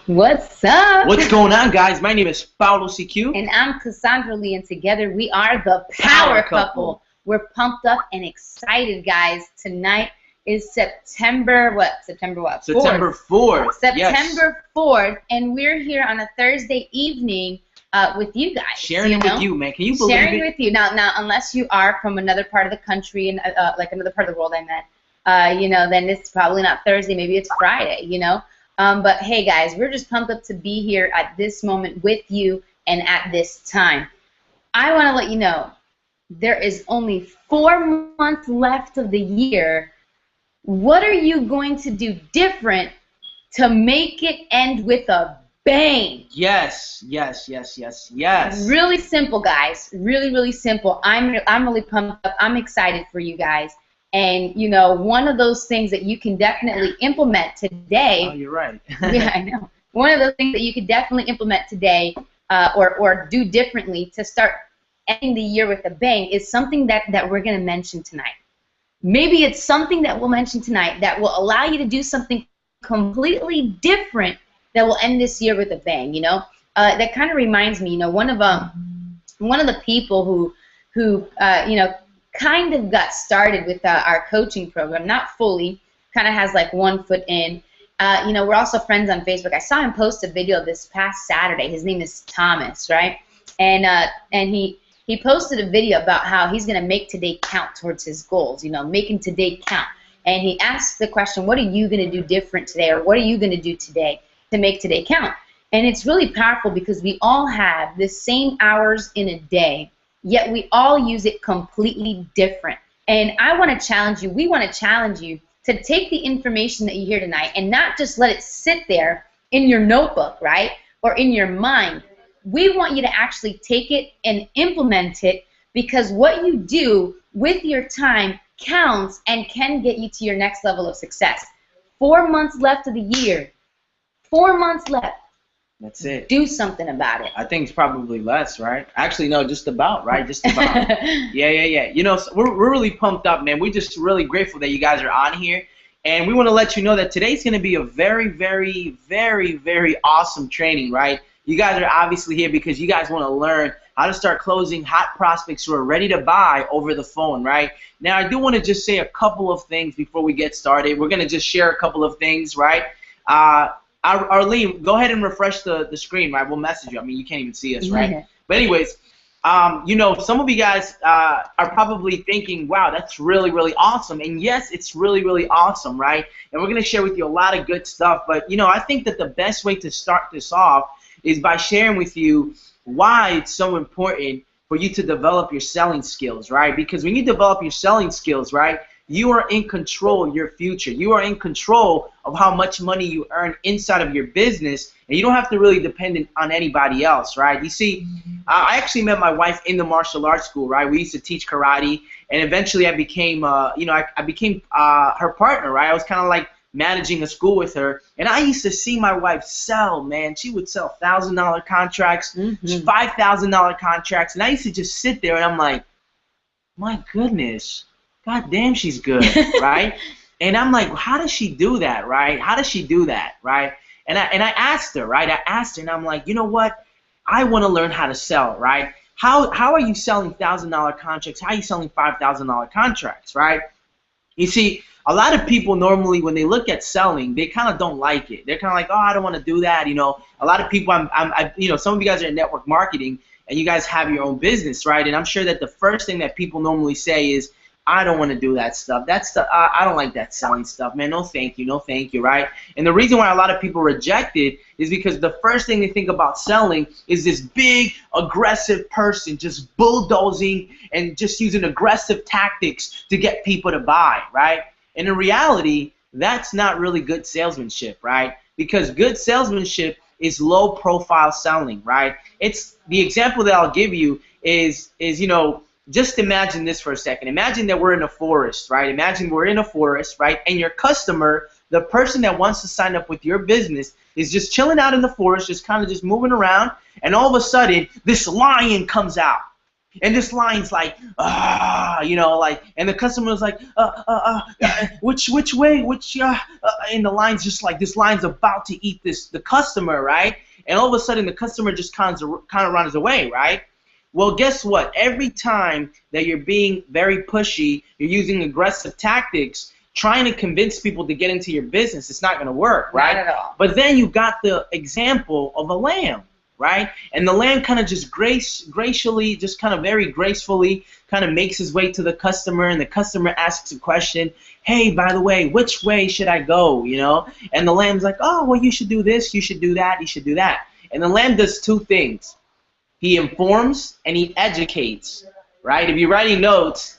What's up? What's going on, guys? My name is Paulo CQ. And I'm Cassandra Lee, and together we are the Power Couple. We're pumped up and excited, guys. Tonight is September 4th. September 4th. September 4th, and we're here on a Thursday evening with you guys. Sharing it with you, man. Can you believe it? Sharing with you. Now, unless you are from another part of the country, and like another part of the world, I meant, then it's probably not Thursday. Maybe it's Friday, But hey, guys, we're just pumped up to be here at this moment with you and at this time. I want to let you know there is only 4 months left of the year. What are you going to do different to make it end with a bang? Yes. Really simple, guys. Really simple. I'm really pumped up. I'm excited for you guys. And, one of those things that you can definitely implement today. Oh, you're right. Yeah, I know. One of those things that you could definitely implement today or do differently to start ending the year with a bang is something that we're going to mention tonight. Maybe it's something that we'll mention tonight that will allow you to do something completely different that will end this year with a bang, That kind of reminds me, one of the people who kind of got started with our coaching program, not fully, kind of has like 1 foot in. We're also friends on Facebook. I saw him post a video this past Saturday. His name is Thomas, right? And he posted a video about how he's going to make today count towards his goals, making today count. And he asked the question, what are you going to do different today, or what are you going to do today to make today count? And it's really powerful because we all have the same hours in a day, yet we all use it completely different. And I want to challenge you, we want to challenge you to take the information that you hear tonight and not just let it sit there in your notebook, right, or in your mind. We want you to actually take it and implement it, because what you do with your time counts and can get you to your next level of success. 4 months left of the year. 4 months left. That's it. Do something about it. I think it's probably less, right? Actually, no, just about, right? Just about. Yeah. So we're really pumped up, man. We're just really grateful that you guys are on here. And we want to let you know that today's going to be a very, very, very, very awesome training, right? You guys are obviously here because you guys want to learn how to start closing hot prospects who are ready to buy over the phone, right? Now, I do want to just say a couple of things before we get started. We're going to just share a couple of things, right? Arlene, go ahead and refresh the screen, right? We'll message you. I mean, you can't even see us, right? But anyways, some of you guys are probably thinking, wow, that's really, really awesome. And yes, it's really, really awesome, right? And we're going to share with you a lot of good stuff. But, I think that the best way to start this off is by sharing with you why it's so important for you to develop your selling skills, right? Because when you develop your selling skills, right, you are in control of your future. You are in control of how much money you earn inside of your business, and you don't have to really depend on anybody else, right? You see, I actually met my wife in the martial arts school, right? We used to teach karate, and eventually I became, I became her partner, right? I was kind of like managing a school with her, and I used to see my wife sell, man. She would sell $1,000 contracts, $5,000 contracts, and I used to just sit there and I'm like, my goodness, God damn, she's good, right? And I'm like, how does she do that, right? How does she do that, right? And I asked her, right? I asked her, and I'm like, you know what? I want to learn how to sell, right? How are you selling $1,000 contracts? How are you selling $5,000 contracts, right? You see, a lot of people normally, when they look at selling, they kind of don't like it. They're kind of like, oh, I don't want to do that. A lot of people, some of you guys are in network marketing, and you guys have your own business, right? And I'm sure that the first thing that people normally say is, I don't want to do that stuff. That stuff, I don't like that selling stuff, man. No thank you, right? And the reason why a lot of people reject it is because the first thing they think about selling is this big, aggressive person just bulldozing and just using aggressive tactics to get people to buy, right? And in reality, that's not really good salesmanship, right? Because good salesmanship is low-profile selling, right? It's the example that I'll give you is just imagine this for a second. Imagine that we're in a forest, right? Imagine we're in a forest, right? And your customer, the person that wants to sign up with your business, is just chilling out in the forest, just kind of just moving around, and all of a sudden, this lion comes out. And this line's like, you know, like, and the customer's like, which way, and the line's just like, this line's about to eat the customer, right? And all of a sudden, the customer just kind of runs away, right? Well, guess what? Every time that you're being very pushy, you're using aggressive tactics, trying to convince people to get into your business, it's not going to work, right? Not at all. But then you got the example of a lamb, right? And the lamb kind of just gracefully, just kind of very gracefully kind of makes his way to the customer, and the customer asks a question, hey, by the way, which way should I go, you know? And the lamb's like, oh, well, you should do this, you should do that, you should do that. And the lamb does two things. He informs and he educates, right? If you're writing notes,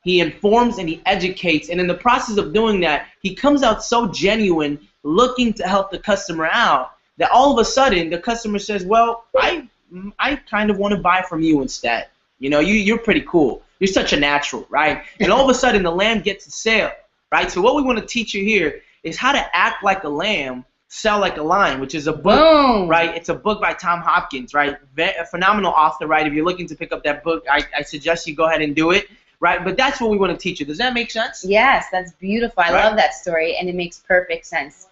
he informs and he educates, and in the process of doing that, he comes out so genuine, looking to help the customer out, that all of a sudden the customer says, well, I kind of want to buy from you instead. You know, you're pretty cool. You're such a natural, right? And all of a sudden the lamb gets a sale, right? So what we want to teach you here is how to act like a lamb, sell like a lion, which is a book, Boom. right? It's a book by Tom Hopkins, right? A phenomenal author, right? If you're looking to pick up that book, I suggest you go ahead and do it. Right, but that's what we want to teach you. Does that make sense? Yes, that's beautiful. I love that story, and it makes perfect sense.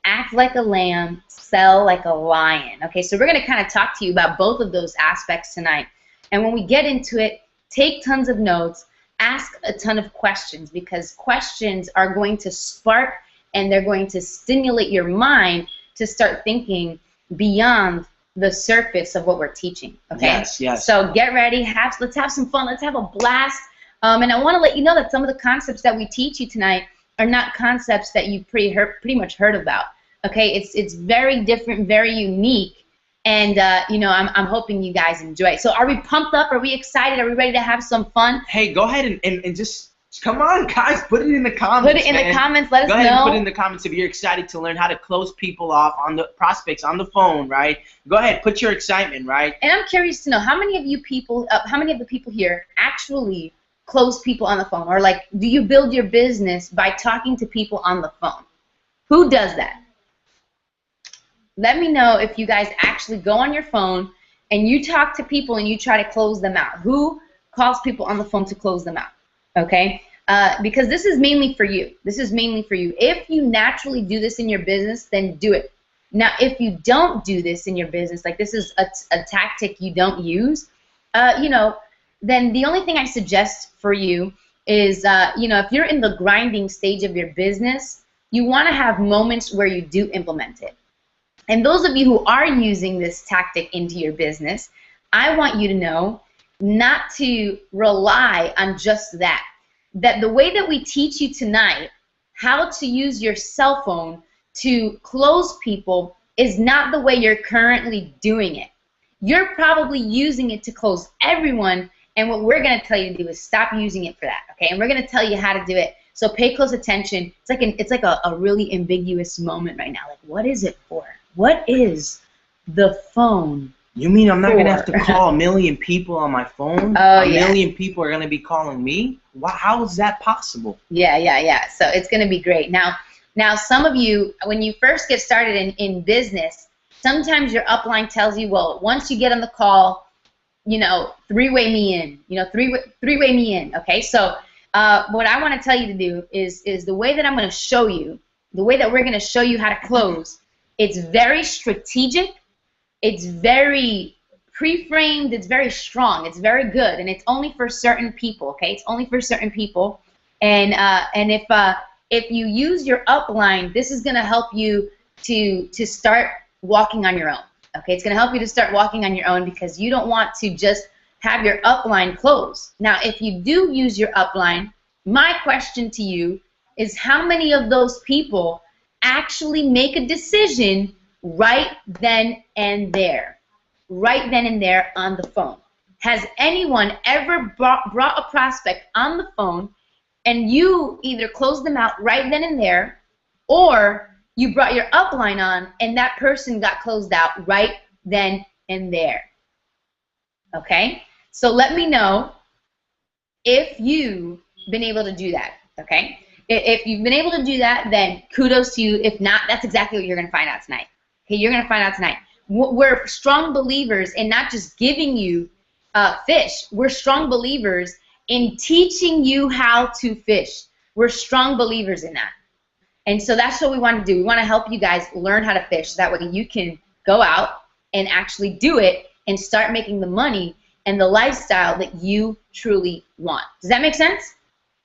Act like a lamb, sell like a lion. Okay, so we're going to kind of talk to you about both of those aspects tonight. And when we get into it, take tons of notes, ask a ton of questions, because questions are going to spark and they're going to stimulate your mind to start thinking beyond the surface of what we're teaching. Okay? Yes, yes. So get ready. Let's have some fun. Let's have a blast. And I want to let you know that some of the concepts that we teach you tonight are not concepts that you pretty much heard about. Okay, it's very different, very unique, and you know, I'm hoping you guys enjoy it. So are we pumped up? Are we excited? Are we ready to have some fun? Hey, go ahead and just come on, guys, put it in the comments. Put it in the comments. Let us know. Go ahead and put it in the comments if you're excited to learn how to close people off on the prospects on the phone, right? Go ahead, put your excitement, right? And I'm curious to know how many of you people, how many of the people here actually close people on the phone, or like, do you build your business by talking to people on the phone? Who does that? Let me know if you guys actually go on your phone and you talk to people and you try to close them out. Who calls people on the phone to close them out? Okay? Because this is mainly for you. This is mainly for you. If you naturally do this in your business, then do it. Now, if you don't do this in your business, like this is a tactic you don't use, you know, then the only thing I suggest for you is, you know, if you're in the grinding stage of your business, you want to have moments where you do implement it. And those of you who are using this tactic into your business, I want you to know not to rely on just that. That the way that we teach you tonight how to use your cell phone to close people is not the way you're currently doing it. You're probably using it to close everyone, and what we're going to tell you to do is stop using it for that, okay? And we're going to tell you how to do it. So pay close attention. It's like a really ambiguous moment right now. Like, what is it for? What is the phone? You mean I'm not going to have to call a million people on my phone? Oh, a million people are going to be calling me? How is that possible? Yeah. So it's going to be great. Now, some of you, when you first get started in business, sometimes your upline tells you, well, once you get on the call, you know, three-way me in. You know, three-way me in. Okay. So what I want to tell you to do is the way that I'm going to show you, the way that we're going to show you how to close. It's very strategic. It's very pre-framed. It's very strong. It's very good, and it's only for certain people. Okay, it's only for certain people. And if you use your upline, this is going to help you to start walking on your own. Okay, it's going to help you to start walking on your own because you don't want to just have your upline close. Now, if you do use your upline, my question to you is how many of those people actually make a decision right then and there on the phone? Has anyone ever brought a prospect on the phone and you either closed them out right then and there, or you brought your upline on and that person got closed out right then and there? Okay? So let me know if you've been able to do that, okay? If you've been able to do that, then kudos to you. If not, that's exactly what you're going to find out tonight. Okay, you're going to find out tonight. We're strong believers in not just giving you fish. We're strong believers in teaching you how to fish. We're strong believers in that. And so that's what we want to do. We want to help you guys learn how to fish. So that way you can go out and actually do it and start making the money and the lifestyle that you truly want. Does that make sense?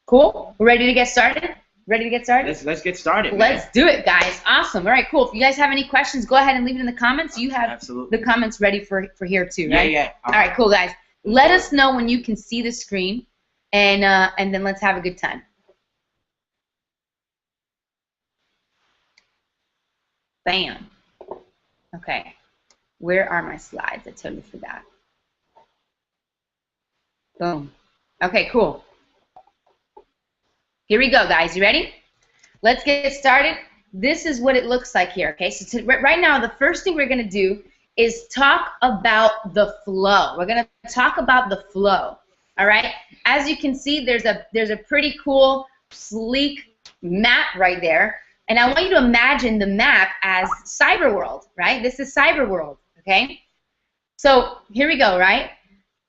Cool? We're ready to get started? Ready to get started? Let's get started. Let's do it, guys. Awesome. All right, cool. If you guys have any questions, go ahead and leave it in the comments. You have Absolutely. the comments ready for here too, right? Yeah. All right, cool, guys. Let us know when you can see the screen, and then let's have a good time. Bam. Okay. Where are my slides? I totally forgot. Boom. Okay, cool. Here we go, guys. You ready? Let's get started. This is what it looks like here, okay? So right now, the first thing we're going to do is talk about the flow. We're going to talk about the flow, all right? As you can see, there's a pretty cool, sleek map right there. And I want you to imagine the map as cyber world, right? This is cyber world, okay? So here we go, right?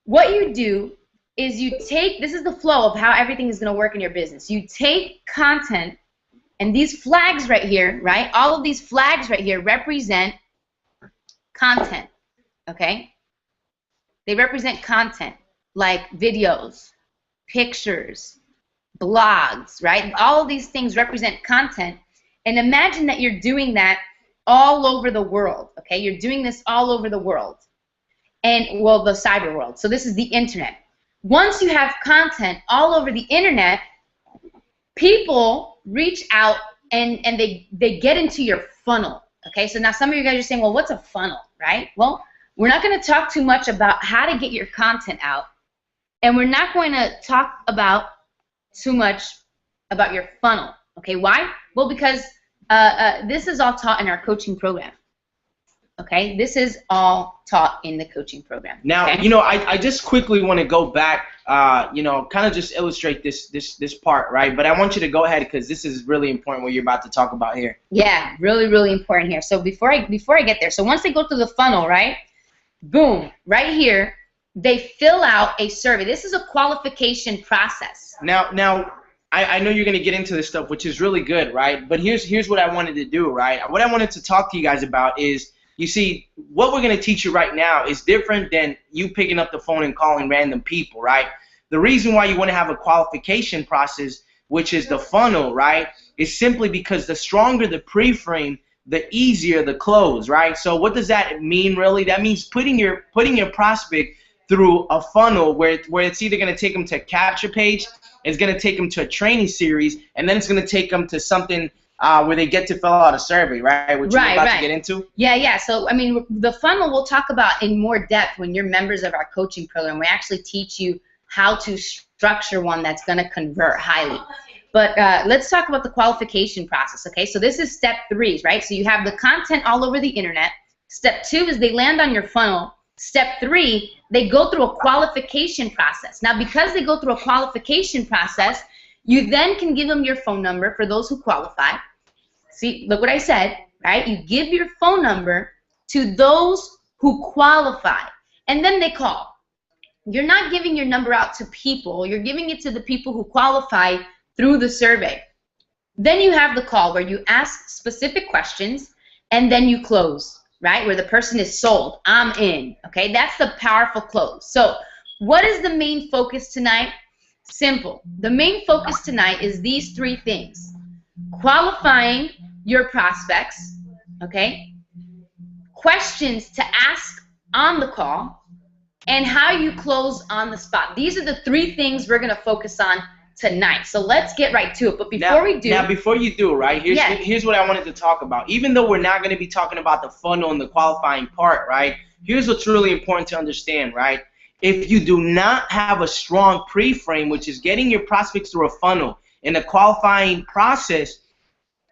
What you do is you take, this is the flow of how everything is going to work in your business. You take content, and these flags right here, right? All of these flags right here represent content, okay? They represent content like videos, pictures, blogs, right? All of these things represent content. And imagine that you're doing that all over the world, okay? You're doing this all over the world. And, well, the cyber world. So this is the internet. Once you have content all over the internet, people reach out and they get into your funnel, okay? So now some of you guys are saying, well, what's a funnel, right? Well, we're not going to talk too much about how to get your content out, and we're not going to talk about too much about your funnel, okay? Why? Well, because this is all taught in our coaching program. Okay, this is all taught in the coaching program. Now, okay? you know, I just quickly want to go back, you know, kind of just illustrate this part, right? But I want you to go ahead because this is really important what you're about to talk about here. Yeah, really, really important here. So before I get there, so once they go through the funnel, right? Boom, right here, they fill out a survey. This is a qualification process. Now, I know you're going to get into this stuff, which is really good, right? But here's what I wanted to do, right? What I wanted to talk to you guys about is, you see, what we're going to teach you right now is different than you picking up the phone and calling random people, right? The reason why you want to have a qualification process, which is the funnel, right, is simply because the stronger the pre-frame, the easier the close, right? So what does that mean, really? That means putting your prospect through a funnel where it's either going to take them to a capture page, it's going to take them to a training series, and then it's going to take them to something where they get to fill out a survey, right? Which you're about to get into. Yeah. So, I mean, the funnel we'll talk about in more depth when you're members of our coaching program. We actually teach you how to structure one that's going to convert highly. But let's talk about the qualification process, okay? So this is step 3, right? So you have the content all over the internet. Step 2 is they land on your funnel. Step 3, they go through a qualification process. Now, because they go through a qualification process, you then can give them your phone number for those who qualify. See, look what I said, right? You give your phone number to those who qualify, and then they call. You're not giving your number out to people. You're giving it to the people who qualify through the survey. Then you have the call where you ask specific questions, and then you close, right? Where the person is sold. I'm in, okay? That's the powerful close. So what is the main focus tonight? Simple. The main focus tonight is these 3 things. Qualifying your prospects, okay? Questions to ask on the call, and how you close on the spot. These are the 3 things we're going to focus on tonight. So let's get right to it. But before we do... Now, before you do, right, here's what I wanted to talk about. Even though we're not going to be talking about the funnel and the qualifying part, right, here's what's really important to understand, right? If you do not have a strong pre-frame, which is getting your prospects through a funnel in the qualifying process,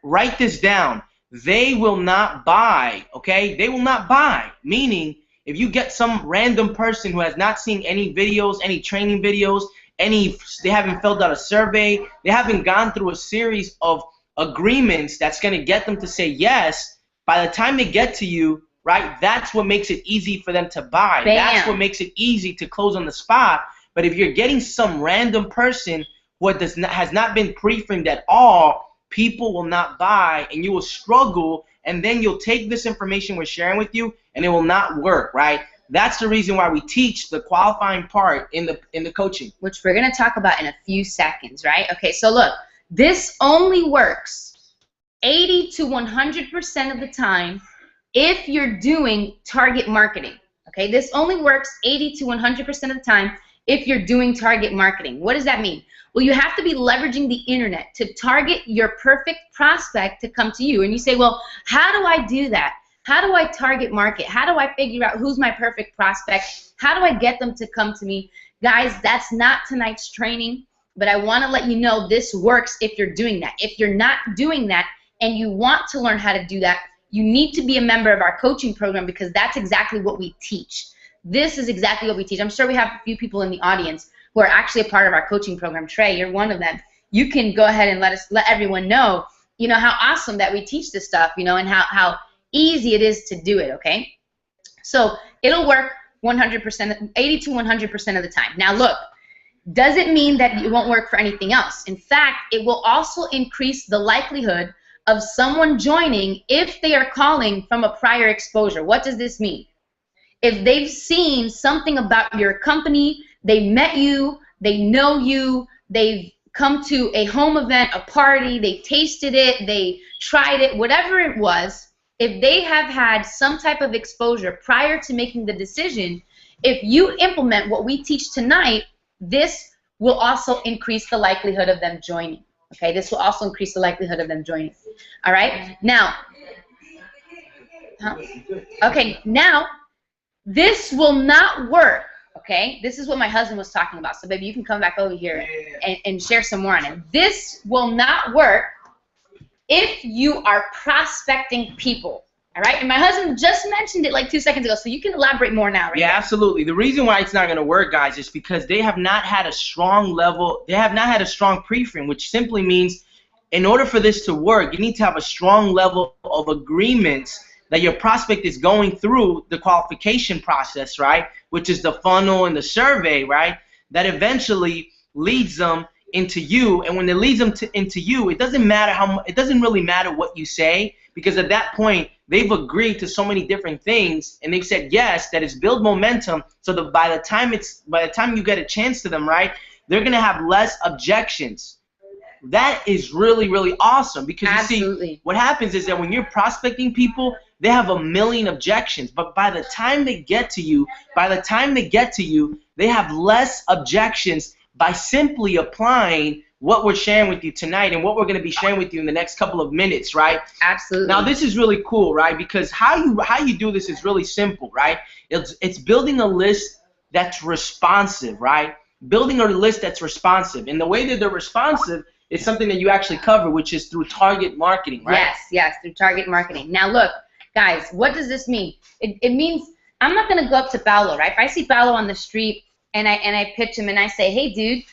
write this down. They will not buy, okay? They will not buy, meaning if you get some random person who has not seen any videos, any training videos, they haven't filled out a survey, they haven't gone through a series of agreements that's going to get them to say yes, by the time they get to you, right? That's what makes it easy for them to buy. Bam. That's what makes it easy to close on the spot. But if you're getting some random person who has not been pre-framed at all, people will not buy, and you will struggle, and then you'll take this information we're sharing with you, and it will not work, right? That's the reason why we teach the qualifying part in the coaching, which we're going to talk about in a few seconds, right? Okay, so look, this only works 80 to 100% of the time if you're doing target marketing. Okay, this only works 80 to 100% of the time if you're doing target marketing. What does that mean? Well, you have to be leveraging the internet to target your perfect prospect to come to you. And you say, well, how do I do that? How do I target market? How do I figure out who's my perfect prospect? How do I get them to come to me? Guys, that's not tonight's training, but I want to let you know this works if you're doing that. If you're not doing that and you want to learn how to do that, you need to be a member of our coaching program, because that's exactly what we teach. This is exactly what we teach. I'm sure we have a few people in the audience who are actually a part of our coaching program. Trey, you're one of them. You can go ahead and let everyone know, how awesome that we teach this stuff, and how easy it is to do it, okay? So it'll work 100%, 80 to 100% of the time. Now look, does it mean that it won't work for anything else? In fact, it will also increase the likelihood of someone joining if they are calling from a prior exposure. What does this mean? If they've seen something about your company, they met you, they know you, they've come to a home event, a party, they tasted it, they tried it, whatever it was, if they have had some type of exposure prior to making the decision, if you implement what we teach tonight, this will also increase the likelihood of them joining. Okay, this will also increase the likelihood of them joining. All right, now, this will not work. Okay, this is what my husband was talking about. So, baby, you can come back over here and share some more on it. This will not work if you are prospecting people. All right, and my husband just mentioned it like 2 seconds ago, so you can elaborate more now, right? Yeah, absolutely. The reason why it's not going to work, guys, is because they have not had a strong level, they have not had a strong pre-frame, which simply means in order for this to work, you need to have a strong level of agreements that your prospect is going through the qualification process, right, which is the funnel and the survey, right, that eventually leads them into you. And when it leads them into you, it doesn't matter it doesn't really matter what you say, because at that point they've agreed to so many different things and they've said yes, that it's build momentum, so that by the time you get a chance to them, right, they're gonna have less objections. That is really, really awesome, because Absolutely. You see, what happens is that when you're prospecting people, they have a million objections, but by the time they get to you, they have less objections by simply applying what we're sharing with you tonight and what we're going to be sharing with you in the next couple of minutes, right? Absolutely. Now this is really cool, right? Because how you do this is really simple, right? It's building a list that's responsive, right? Building a list that's responsive. And the way that they're responsive is something that you actually cover, which is through target marketing, right? Yes, through target marketing. Now look, guys, what does this mean? It means I'm not going to go up to Paolo, right? If I see Paolo on the street and I pitch him and I say, hey, dude,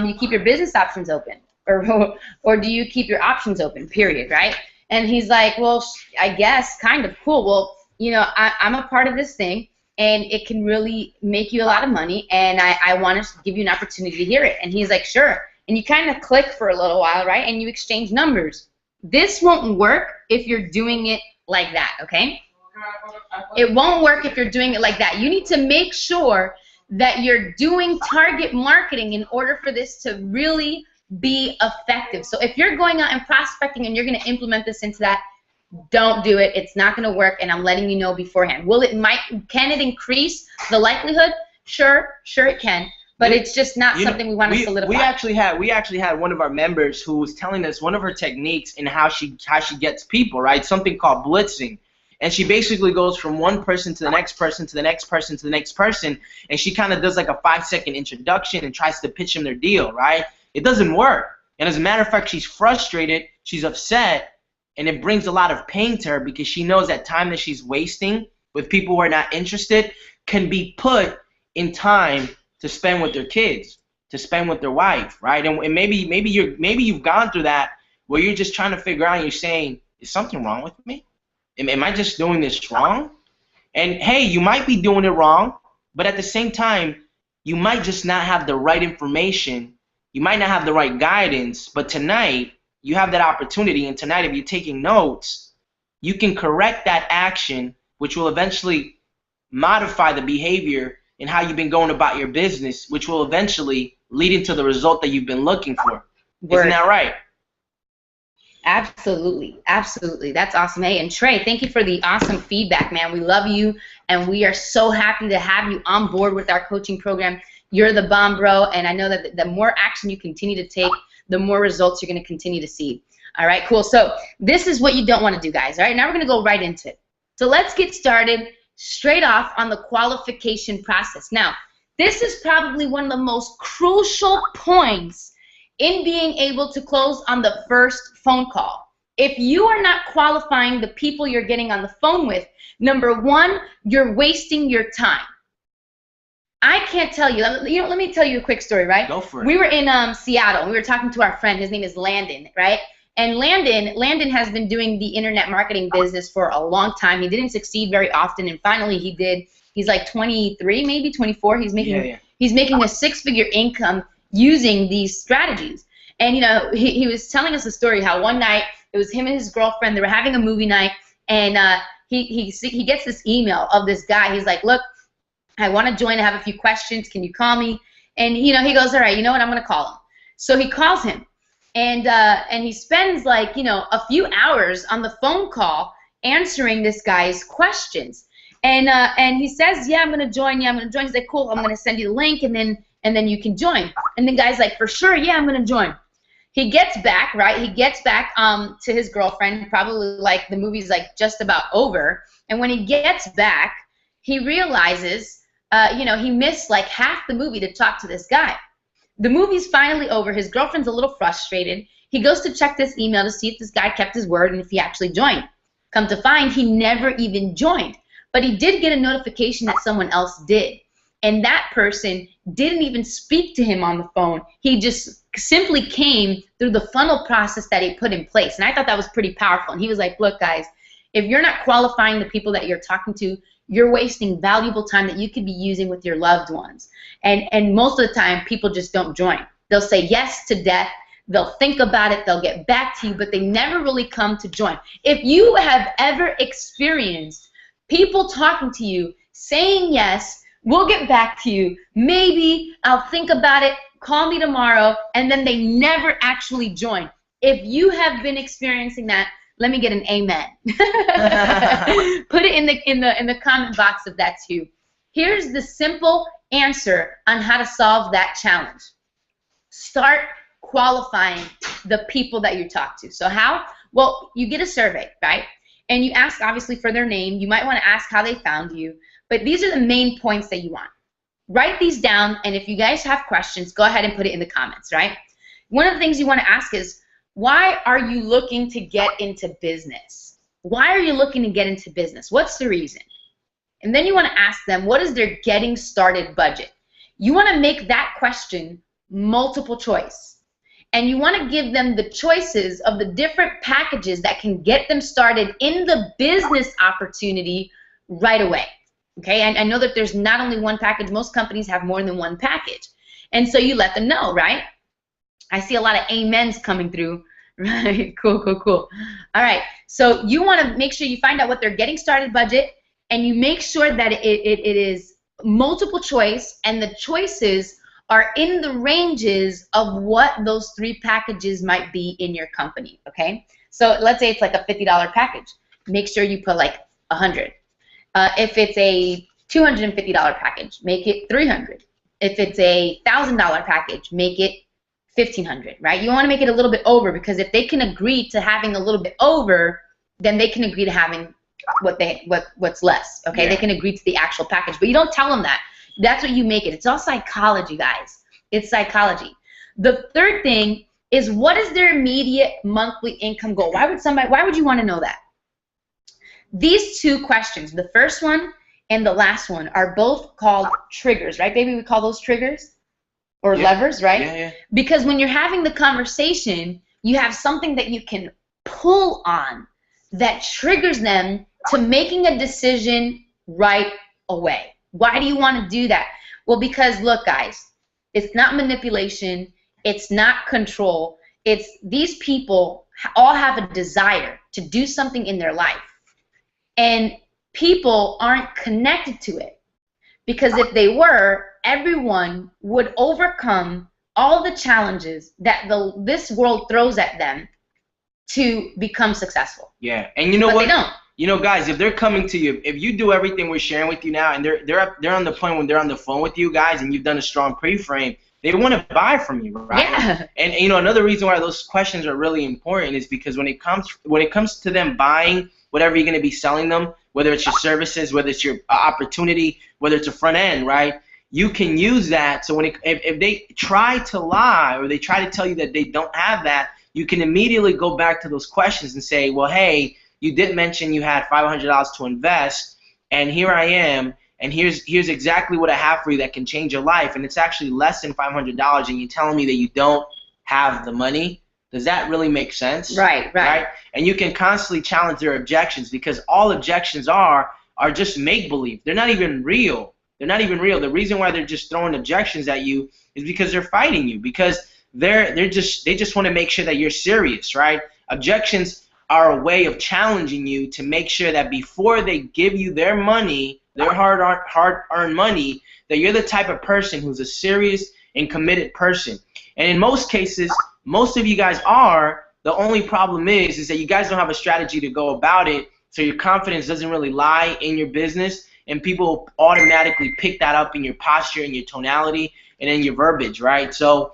you keep your business options open, or do you keep your options open, period, right? And he's like, well, I guess, kind of, cool. Well, I'm a part of this thing, and it can really make you a lot of money, and I want to give you an opportunity to hear it. And he's like, sure. And you kind of click for a little while, right? And you exchange numbers. This won't work if you're doing it like that, okay? It won't work if you're doing it like that. You need to make sure that you're doing target marketing in order for this to really be effective. So if you're going out and prospecting and you're going to implement this into that, don't do it. It's not going to work, and I'm letting you know beforehand. Can it increase the likelihood? Sure it can. But it's just not something we want to solidify. We actually had one of our members who was telling us one of her techniques in how she gets people, right? Something called blitzing. And she basically goes from one person to the next person to the next person to the next person, and she kind of does like a 5-second introduction and tries to pitch them their deal, right? It doesn't work. And as a matter of fact, she's frustrated, she's upset, and it brings a lot of pain to her, because she knows that time that she's wasting with people who are not interested can be put in time to spend with their kids, to spend with their wife, right? And maybe you've gone through that where you're just trying to figure out, and you're saying, is something wrong with me? Am I just doing this wrong? And hey, you might be doing it wrong, but at the same time, you might just not have the right information. You might not have the right guidance, but tonight you have that opportunity. And tonight, if you're taking notes, you can correct that action, which will eventually modify the behavior and how you've been going about your business, which will eventually lead into the result that you've been looking for. Word. Isn't that right? Absolutely. Absolutely. That's awesome. Hey, and Trey, thank you for the awesome feedback, man. We love you, and we are so happy to have you on board with our coaching program. You're the bomb, bro, and I know that the more action you continue to take, the more results you're going to continue to see. All right, cool. So this is what you don't want to do, guys. All right, now we're going to go right into it. So let's get started straight off on the qualification process. Now, this is probably one of the most crucial points in being able to close on the first phone call. If you are not qualifying the people you're getting on the phone with, number one, you're wasting your time. I can't tell you. Let me tell you a quick story, right? Go for it. We were in Seattle. We were talking to our friend. His name is Landon, right? And Landon has been doing the internet marketing business for a long time. He didn't succeed very often, and finally he did. He's like 23, maybe 24. He's making a six-figure income using these strategies. And he was telling us a story how one night it was him and his girlfriend. They were having a movie night, and he gets this email of this guy. He's like, look, I want to join. I have a few questions. Can you call me? And he goes, all right, you know what? I'm going to call him. So he calls him, and he spends like a few hours on the phone call answering this guy's questions. And he says, yeah, I'm going to join. Yeah, I'm going to join. He's like, cool. I'm going to send you the link, and then you can join. And the guy's like, for sure, yeah, I'm going to join. He gets back, right? He gets back to his girlfriend, probably like the movie's like just about over. And when he gets back, he realizes, he missed like half the movie to talk to this guy. The movie's finally over. His girlfriend's a little frustrated. He goes to check this email to see if this guy kept his word and if he actually joined. Come to find, he never even joined. But he did get a notification that someone else did. And that person didn't even speak to him on the phone. He just simply came through the funnel process that he put in place. And I thought that was pretty powerful. And he was like, look, guys, if you're not qualifying the people that you're talking to, you're wasting valuable time that you could be using with your loved ones. And most of the time, people just don't join. They'll say yes to death. They'll think about it. They'll get back to you, but they never really come to join. If you have ever experienced people talking to you, saying yes, we'll get back to you, maybe I'll think about it, call me tomorrow, and then they never actually join. If you have been experiencing that, let me get an amen. Put it in the comment box if that's you. Here's the simple answer on how to solve that challenge. Start qualifying the people that you talk to. So how? Well, you get a survey, right? And you ask, obviously, for their name. You might want to ask how they found you. But these are the main points that you want. Write these down, and if you guys have questions, go ahead and put it in the comments, right? One of the things you want to ask is, why are you looking to get into business? Why are you looking to get into business? What's the reason? And then you want to ask them, what is their getting started budget? You want to make that question multiple choice. And you want to give them the choices of the different packages that can get them started in the business opportunity right away. Okay, and I know that there's not only one package. Most companies have more than one package. And so you let them know, right? I see a lot of amens coming through. Right, cool. All right, so you want to make sure you find out what their getting started budget, and you make sure that it is multiple choice, and the choices are in the ranges of what those three packages might be in your company, okay? So let's say it's like a $50 package. Make sure you put like 100. If it's a $250 package, make it $300. If it's a $1,000 package, make it $1,500, right? You want to make it a little bit over, because if they can agree to having a little bit over, then they can agree to having what's less, okay? Yeah. They can agree to the actual package, but you don't tell them that. That's what you make it. It's all psychology, guys. It's psychology. The third thing is, what is their immediate monthly income goal? Why would you want to know that? These two questions, the first one and the last one, are both called triggers, right, baby? We call those triggers or levers, right? Yeah. Because when you're having the conversation, you have something that you can pull on that triggers them to making a decision right away. Why do you want to do that? Well, because look, guys, it's not manipulation. It's not control. It's these people all have a desire to do something in their life. And people aren't connected to it. Because if they were, everyone would overcome all the challenges that this world throws at them to become successful. Yeah, and you know what? They don't. You know, guys, if they're coming to you, if you do everything we're sharing with you now, and they're on the point when they're on the phone with you guys, and you've done a strong pre-frame, they want to buy from you, right? Yeah. And you know, another reason why those questions are really important is because when it comes to them buying whatever you're going to be selling them, whether it's your services, whether it's your opportunity, whether it's a front end, right? You can use that. So if they try to lie or they try to tell you that they don't have that, you can immediately go back to those questions and say, well, hey, you did mention you had $500 to invest, and here I am, and here's exactly what I have for you that can change your life, and it's actually less than $500, and you're telling me that you don't have the money. Does that really make sense? Right. And you can constantly challenge their objections, because all objections are just make-believe. They're not even real. They're not even real. The reason why they're just throwing objections at you is because they're fighting you, because they just want to make sure that you're serious, right? Objections are a way of challenging you to make sure that before they give you their money, their hard-earned money, that you're the type of person who's a serious and committed person. And in most cases, most of you guys are. The only problem is that you guys don't have a strategy to go about it, so your confidence doesn't really lie in your business, and people automatically pick that up in your posture and your tonality and in your verbiage, right? So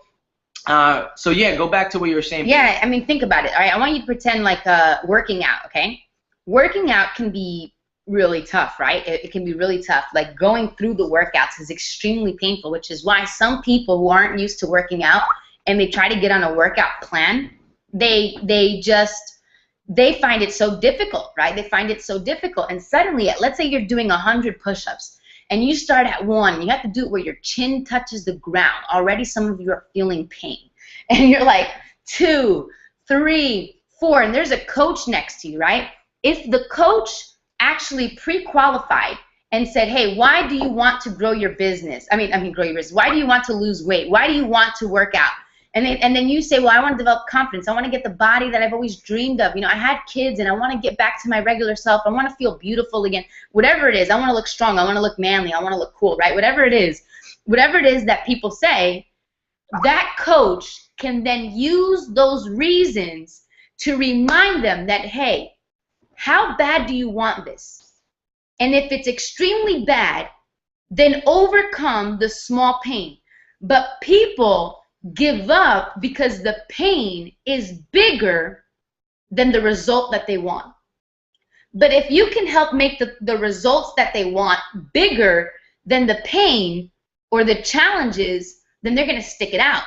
yeah, go back to what you were saying. Yeah, I mean, think about it. All right, I want you to pretend like working out, okay? Working out can be really tough, right? It can be really tough. Like going through the workouts is extremely painful, which is why some people who aren't used to working out and they try to get on a workout plan, they find it so difficult, right? They find it so difficult. And suddenly, let's say you're doing 100 push-ups, and you start at 1, and you have to do it where your chin touches the ground. Already some of you are feeling pain. And you're like, 2, 3, 4, and there's a coach next to you, right? If the coach actually pre-qualified and said, hey, why do you want to grow your business? I mean, grow your business. Why do you want to lose weight? Why do you want to work out? And then you say, well, I want to develop confidence. I want to get the body that I've always dreamed of. You know, I had kids, and I want to get back to my regular self. I want to feel beautiful again. Whatever it is, I want to look strong. I want to look manly. I want to look cool, right? Whatever it is that people say, that coach can then use those reasons to remind them that, hey, how bad do you want this? And if it's extremely bad, then overcome the small pain. But people give up because the pain is bigger than the result that they want. But if you can help make the results that they want bigger than the pain or the challenges, then they're going to stick it out.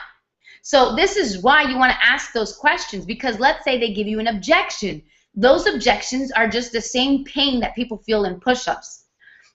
So this is why you want to ask those questions, because let's say they give you an objection. Those objections are just the same pain that people feel in push-ups.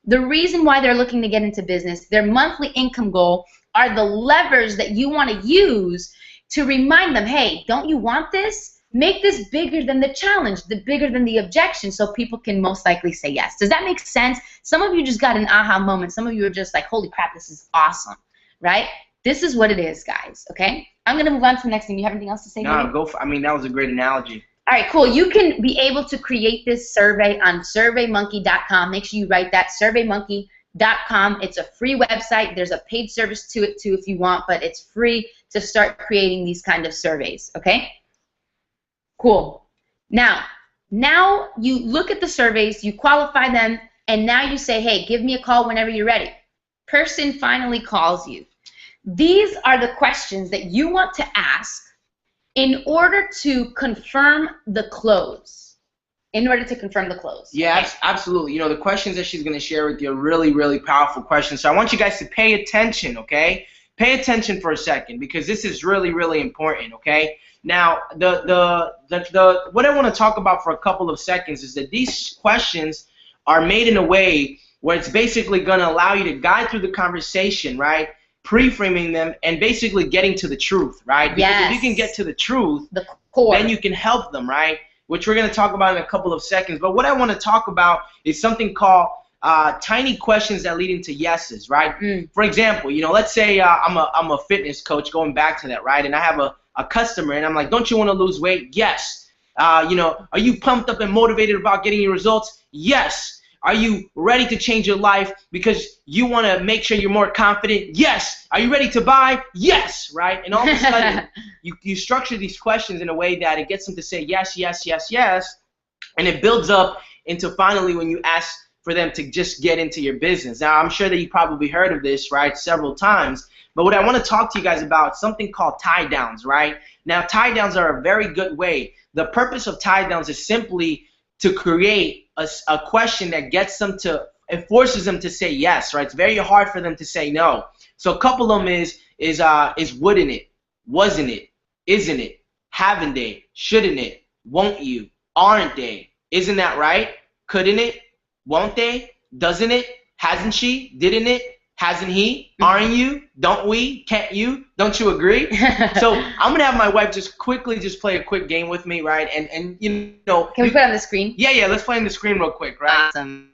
The reason why they're looking to get into business, their monthly income goal, are the levers that you want to use to remind them, hey, don't you want this? Make this bigger than the challenge, bigger than the objection, so people can most likely say yes. Does that make sense? Some of you just got an aha moment. Some of you are just like, holy crap, this is awesome, right? This is what it is, guys, okay? I'm going to move on to the next thing. You have anything else to say? No, go for, I mean, that was a great analogy. All right, cool. You can be able to create this survey on surveymonkey.com. Make sure you write that, surveymonkey.com. It's a free website. There's a paid service to it too if you want, but it's free to start creating these kind of surveys, okay? Cool. Now you look at the surveys, you qualify them, and now you say, hey, give me a call whenever you're ready. Person finally calls you. These are the questions that you want to ask in order to confirm the close. Yeah, okay? Absolutely. You know, the questions that she's going to share with you are really, really powerful questions. So I want you guys to pay attention, okay? Pay attention for a second, because this is really, really important, okay? Now, what I want to talk about for a couple of seconds is that these questions are made in a way where it's basically going to allow you to guide through the conversation, right? Pre-framing them and basically getting to the truth, right? Because yes. If you can get to the truth, the core, then you can help them, right? Which we're going to talk about in a couple of seconds. But what I want to talk about is something called tiny questions that lead into yeses, right? For example, let's say I'm a fitness coach, going back to that, right? And I have a customer, and I'm like, don't you want to lose weight? Yes. Are you pumped up and motivated about getting your results? Yes. Are you ready to change your life because you want to make sure you're more confident? Yes. Are you ready to buy? Yes. Right? And all of a sudden, you structure these questions in a way that it gets them to say yes, yes, yes, yes. And it builds up into finally when you ask for them to just get into your business. Now, I'm sure that you probably heard of this, right, several times. But what I want to talk to you guys about is something called tie downs, right? Now, tie downs are a very good way. The purpose of tie downs is simply to create a question that gets them to, it forces them to say yes, right? It's very hard for them to say no. So a couple of them is wouldn't it, wasn't it, isn't it, haven't they, shouldn't it, won't you, aren't they, isn't that right, couldn't it, won't they, doesn't it, hasn't she, didn't it, hasn't he, aren't you, don't we, can't you, don't you agree? So I'm gonna have my wife just quickly play a quick game with me, right? And can we put it on the screen? Yeah, let's play on the screen real quick, right? Awesome.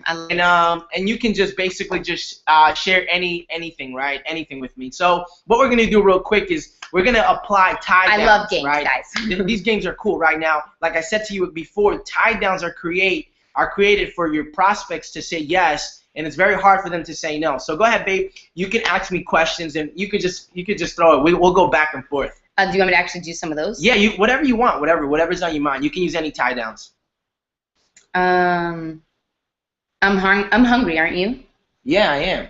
And you can just basically share anything, right? Anything with me. So what we're gonna do real quick is we're gonna apply tie downs. I love games, right? guys. These games are cool right now. Like I said to you before, tie downs are created for your prospects to say yes, and it's very hard for them to say no. So go ahead, babe. You can ask me questions, and you could just throw it. We'll go back and forth. Do you want me to actually do some of those? Yeah, whatever you want, whatever's on your mind. You can use any tie downs. I'm hungry, aren't you? Yeah, I am.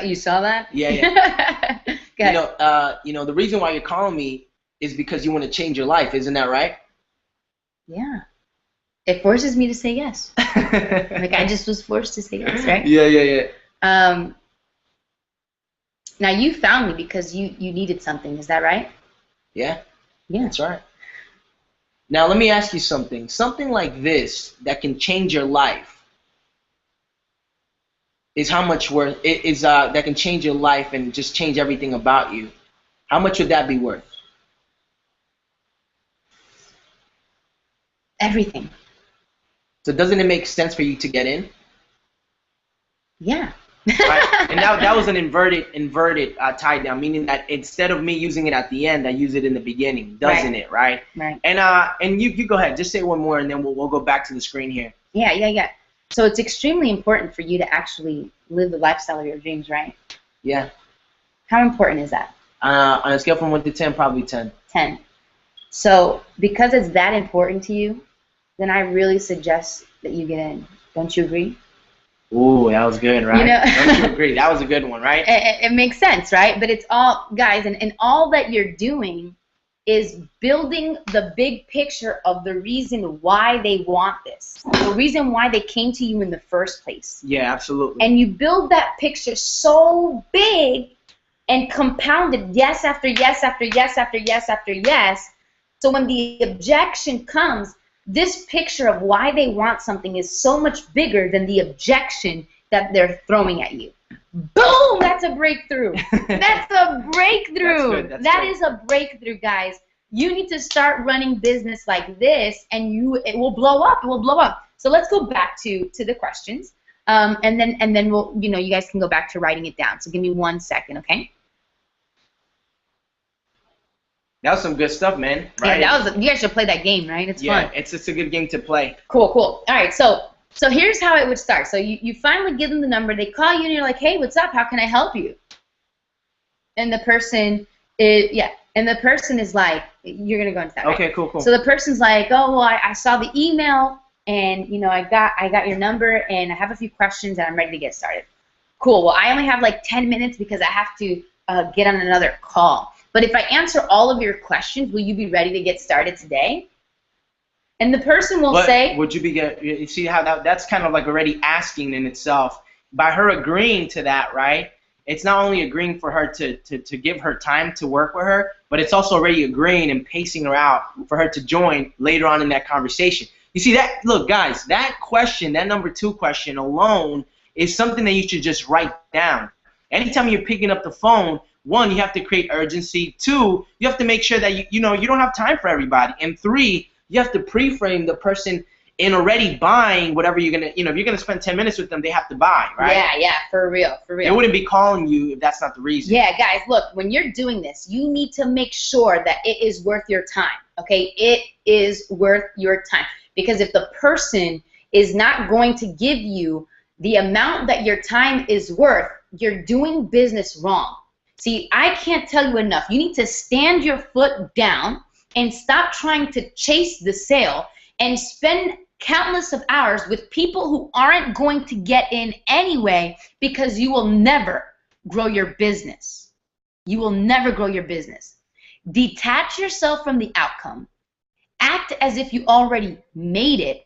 You saw that? Yeah. Go ahead. The reason why you're calling me is because you want to change your life. Isn't that right? Yeah. It forces me to say yes. Like I just was forced to say yes, right? Yeah. Now you found me because you needed something. Is that right? Yeah. Yeah. That's right. Now let me ask you something. Something like this that can change your life is how much worth it is that can change your life and just change everything about you. How much would that be worth? Everything. So doesn't it make sense for you to get in? Yeah. Right? And that was an inverted tie down, meaning that instead of me using it at the end, I use it in the beginning, doesn't it? Right. Right. And you go ahead, just say one more, and then we'll go back to the screen here. Yeah. So it's extremely important for you to actually live the lifestyle of your dreams, right? Yeah. How important is that? On a scale from 1 to 10, probably 10. 10. So because it's that important to you, then I really suggest that you get in. Don't you agree? Ooh, that was good, right? Don't you agree? That was a good one, right? It makes sense, right? But it's all, guys, and all that you're doing is building the big picture of the reason why they want this, the reason why they came to you in the first place. Yeah, absolutely. And you build that picture so big and compounded yes after yes after yes after yes after yes. So when the objection comes, this picture of why they want something is so much bigger than the objection that they're throwing at you. Boom! That's a breakthrough. That's a breakthrough. That is a breakthrough, guys. You need to start running business like this, and it will blow up. It will blow up. So let's go back to the questions, and then we'll you guys can go back to writing it down. So give me 1 second, okay? That was some good stuff, man. Right? Yeah, you guys should play that game, right? It's fun. Yeah, it's a good game to play. Cool. All right, so here's how it would start. So you finally give them the number. They call you, and you're like, hey, what's up? How can I help you? And the person is like, you're going to go into that, right? Okay, cool. So the person's like, oh, well, I saw the email, and, I got your number, and I have a few questions, and I'm ready to get started. Cool. Well, I only have like 10 minutes because I have to get on another call. But if I answer all of your questions, will you be ready to get started today? And the person will say... Would you be... You see how that's kind of like already asking in itself. By her agreeing to that, right, it's not only agreeing for her to give her time to work with her, but it's also already agreeing and pacing her out for her to join later on in that conversation. You see that? Look, guys, that question, that number 2 question alone is something that you should just write down. Anytime you're picking up the phone, 1, you have to create urgency. 2, you have to make sure that you don't have time for everybody. And 3, you have to pre-frame the person in already buying whatever you're gonna, if you're gonna spend 10 minutes with them, they have to buy, right? Yeah, for real. They wouldn't be calling you if that's not the reason. Yeah, guys, look, when you're doing this, you need to make sure that it is worth your time, okay? It is worth your time. Because if the person is not going to give you the amount that your time is worth, you're doing business wrong. See, I can't tell you enough. You need to stand your foot down and stop trying to chase the sale and spend countless of hours with people who aren't going to get in anyway, because you will never grow your business. You will never grow your business. Detach yourself from the outcome. Act as if you already made it,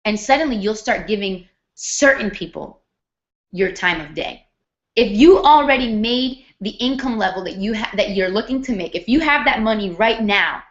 and suddenly you'll start giving certain people your time of day. If you already made the income level that you're looking to make, if you have that money right now,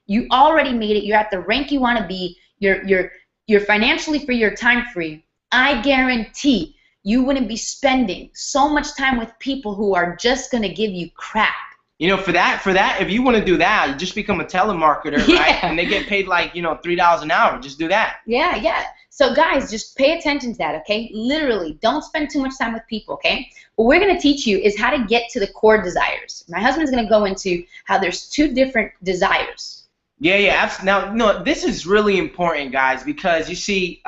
you already made it, you're at the rank you want to be, you're financially free, you're time free, I guarantee you wouldn't be spending so much time with people who are just going to give you crap. For that, if you want to do that, you just become a telemarketer, right? And they get paid like, $3 an hour. Just do that. Yeah. So guys, just pay attention to that, okay? Literally, don't spend too much time with people, okay? What we're going to teach you is how to get to the core desires. My husband's going to go into how there's 2 different desires. Yeah. Now, no, this is really important, guys, because you see,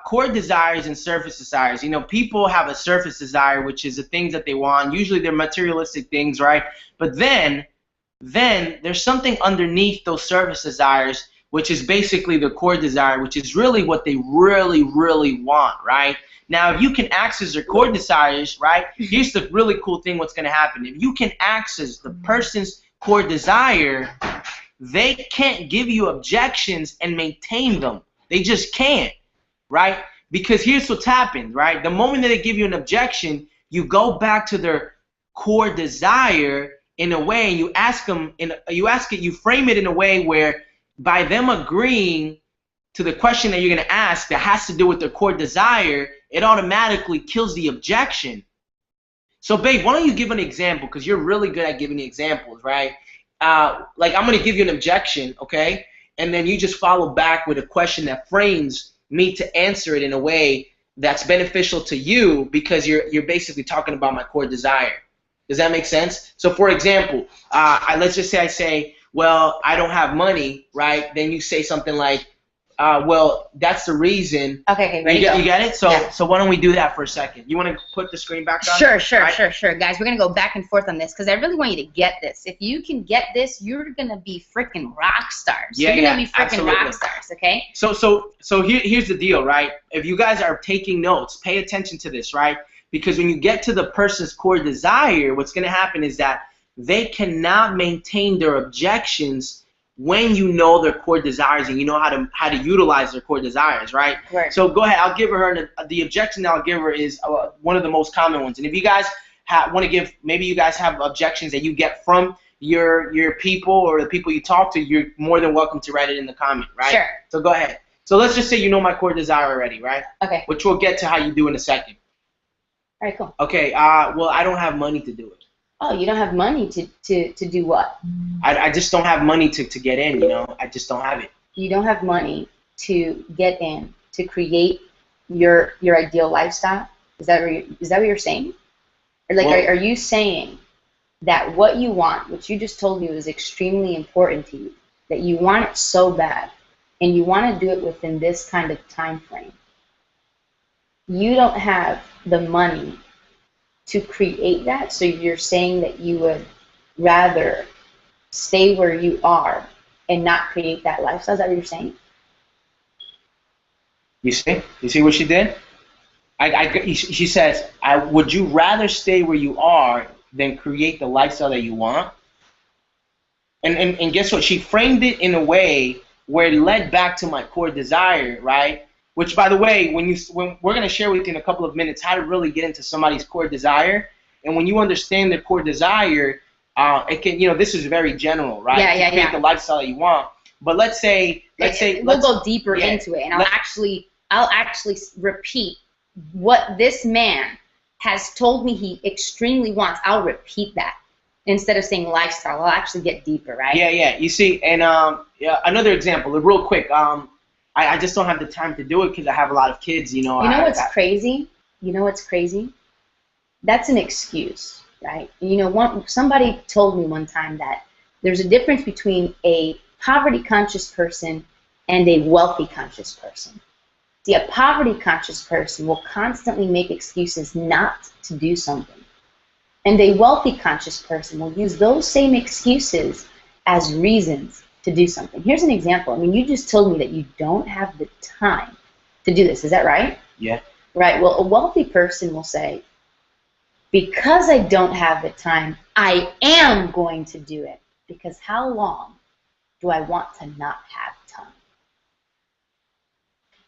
core desires and surface desires. People have a surface desire, which is the things that they want. Usually they're materialistic things, right? But then there's something underneath those surface desires, which is basically the core desire, which is really what they really, really want, right? Now, if you can access their core desires, right, here's the really cool thing what's going to happen. If you can access the person's core desire, they can't give you objections and maintain them. They just can't, right? Because here's what's happened, right? The moment that they give you an objection, you go back to their core desire in a way, and you frame it in a way where by them agreeing to the question that you're going to ask that has to do with their core desire, it automatically kills the objection. So, babe, why don't you give an example? Because you're really good at giving examples, right? Like, I'm going to give you an objection, okay? And then you just follow back with a question that frames me to answer it in a way that's beneficial to you, because you're basically talking about my core desire. Does that make sense? So, for example, let's just say I say, well, I don't have money, right? Then you say something like, well, that's the reason. Okay, ready? You get it? So, yeah. So why don't we do that for a second? You want to put the screen back on? Sure. Guys, we're going to go back and forth on this because I really want you to get this. If you can get this, you're going to be freaking rock stars. You're going to be freaking rock stars, okay? So here's the deal, right? If you guys are taking notes, pay attention to this, right? Because when you get to the person's core desire, what's going to happen is that they cannot maintain their objections when you know their core desires and you know how to utilize their core desires, right? Right. So go ahead. I'll give her the objection I'll give her is one of the most common ones. And if you guys want to give, maybe you guys have objections that you get from your people or the people you talk to, you're more than welcome to write it in the comment, right? Sure. So go ahead. So let's just say you know my core desire already, right? Okay. Which we'll get to how you do in a second. All right, cool. Okay. Well, I don't have money to do it. Oh, you don't have money to do what? I just don't have money to get in, I just don't have it. You don't have money to get in, to create your ideal lifestyle? Is that what you're saying? Or like, are you saying that what you want, which you just told me was extremely important to you, that you want it so bad, and you want to do it within this kind of time frame, you don't have the money to create that, so you're saying that you would rather stay where you are and not create that lifestyle? Is that what you're saying? You see what she did? She says, would you rather stay where you are than create the lifestyle that you want? And guess what? She framed it in a way where it led back to my core desire, right? Which, by the way, when we're going to share with you in a couple of minutes how to really get into somebody's core desire, and when you understand their core desire, it can, this is very general, right? Yeah. To create the lifestyle that you want. But let's say we'll go deeper into it, and I'll actually repeat what this man has told me he extremely wants. I'll repeat that instead of saying lifestyle. I'll actually get deeper, right? Yeah. You see, and another example, real quick. I just don't have the time to do it because I have a lot of kids, you know. You know what's crazy? You know what's crazy? That's an excuse, right? You know, somebody told me one time that there's a difference between a poverty-conscious person and a wealthy-conscious person. See, a poverty-conscious person will constantly make excuses not to do something. And a wealthy-conscious person will use those same excuses as reasons to do something. Here's an example. I mean, you just told me that you don't have the time to do this. Is that right? Yeah. Right. Well, a wealthy person will say, because I don't have the time, I am going to do it. Because how long do I want to not have time?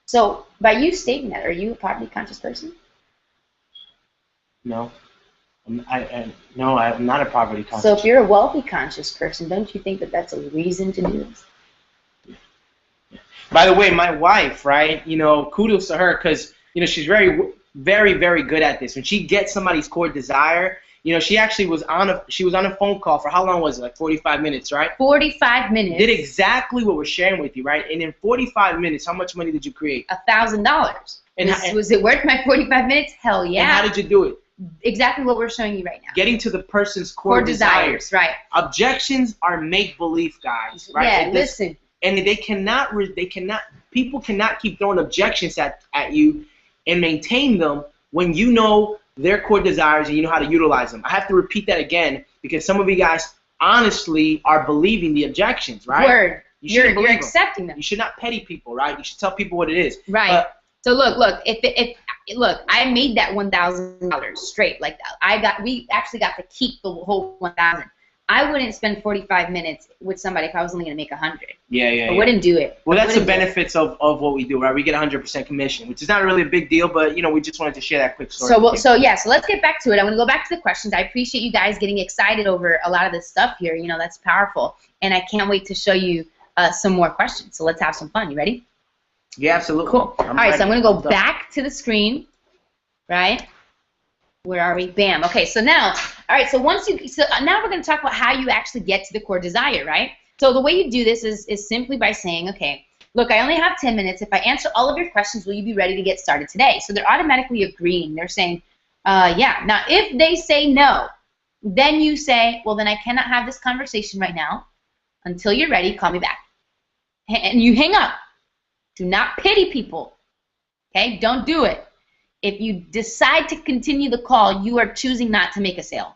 So by you stating that, are you a poverty-conscious person? No. No, I'm not a poverty-conscious. So if you're a wealthy-conscious person, don't you think that that's a reason to do this? By the way, my wife, right, you know, kudos to her because, you know, she's very, very, very good at this. When she gets somebody's core desire, you know, she actually was on a phone call for how long was it? Like 45 minutes, right? 45 minutes. Did exactly what we're sharing with you, right? And in 45 minutes, how much money did you create? $1,000. And was it worth my 45 minutes? Hell yeah. And how did you do it? Exactly what we're showing you right now. Getting to the person's core desires. Right. Objections are make-believe, guys, right? Yeah, listen. And people cannot keep throwing objections at you and maintain them when you know their core desires and you know how to utilize them. I have to repeat that again because some of you guys honestly are believing the objections, right? Word. You're accepting them. You should not petty people, right? You should tell people what it is. Right. So look, if I made that $1,000 straight like that. We actually got to keep the whole $1,000. I wouldn't spend 45 minutes with somebody if I was only going to make 100. Yeah. I wouldn't do it. Well, that's the benefits of what we do, right? We get 100% commission, which is not really a big deal, but you know, we just wanted to share that quick story. So let's get back to it. I'm going to go back to the questions. I appreciate you guys getting excited over a lot of this stuff here. You know, that's powerful, and I can't wait to show you some more questions. So let's have some fun. You ready? Yeah, absolutely. Cool. All right, so I'm going to go back to the screen, right? Where are we? Bam. Okay, so now, all right, so now we're going to talk about how you actually get to the core desire, right? So the way you do this is simply by saying, okay, look, I only have 10 minutes. If I answer all of your questions, will you be ready to get started today? So they're automatically agreeing. They're saying, yeah. Now, if they say no, then you say, well, then I cannot have this conversation right now. Until you're ready, call me back. And you hang up. Do not pity people. Okay? Don't do it. If you decide to continue the call, you are choosing not to make a sale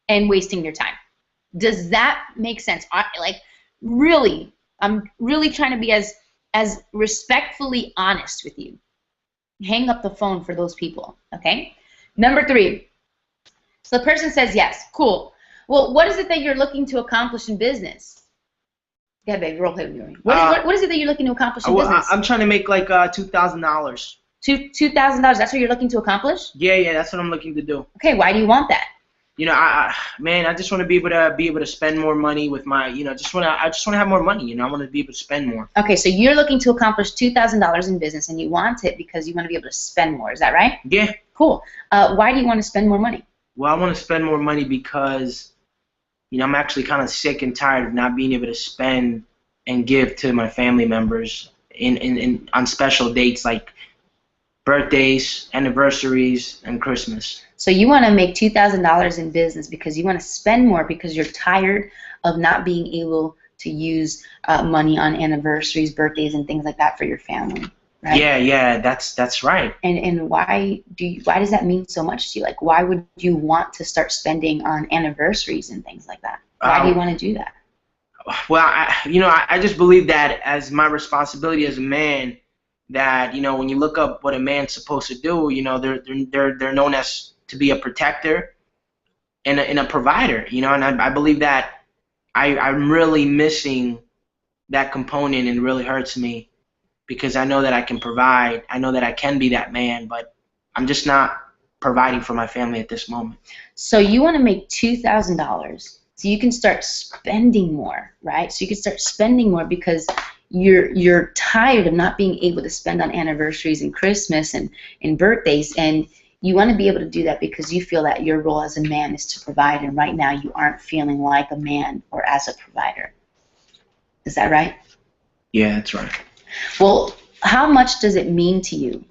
and wasting your time. Does that make sense? Really, I'm really trying to be as respectfully honest with you. Hang up the phone for those people, okay? Number 3. So the person says yes. Cool. Well, what is it that you're looking to accomplish in business? Yeah, baby, role play with me. What is it that you're looking to accomplish in business? I'm trying to make like $2,000. $2,000. That's what you're looking to accomplish? Yeah, that's what I'm looking to do. Okay, why do you want that? You know, I just want to be able to spend more money with my, you know, I just want to have more money. You know, I want to be able to spend more. Okay, so you're looking to accomplish $2,000 in business, and you want it because you want to be able to spend more. Is that right? Yeah. Cool. Why do you want to spend more money? Well, I want to spend more money because, you know, I'm actually kind of sick and tired of not being able to spend and give to my family members on special dates like birthdays, anniversaries, and Christmas. So you want to make $2,000 in business because you want to spend more because you're tired of not being able to use money on anniversaries, birthdays, and things like that for your family, right? Yeah, that's right. And why does that mean so much to you? Like, why would you want to start spending on anniversaries and things like that? Why do you want to do that? Well, I just believe that as my responsibility as a man, that, you know, when you look up what a man's supposed to do, you know, they're known as to be a protector and a provider, you know, and I believe that I'm really missing that component, and it really hurts me because I know that I can provide, I know that I can be that man, but I'm just not providing for my family at this moment. So you want to make $2,000 so you can start spending more, right? So you can start spending more because you're tired of not being able to spend on anniversaries and Christmas and birthdays, and you want to be able to do that because you feel that your role as a man is to provide, and right now you aren't feeling like a man or as a provider. Is that right? Yeah, that's right. Well, How much does it mean to you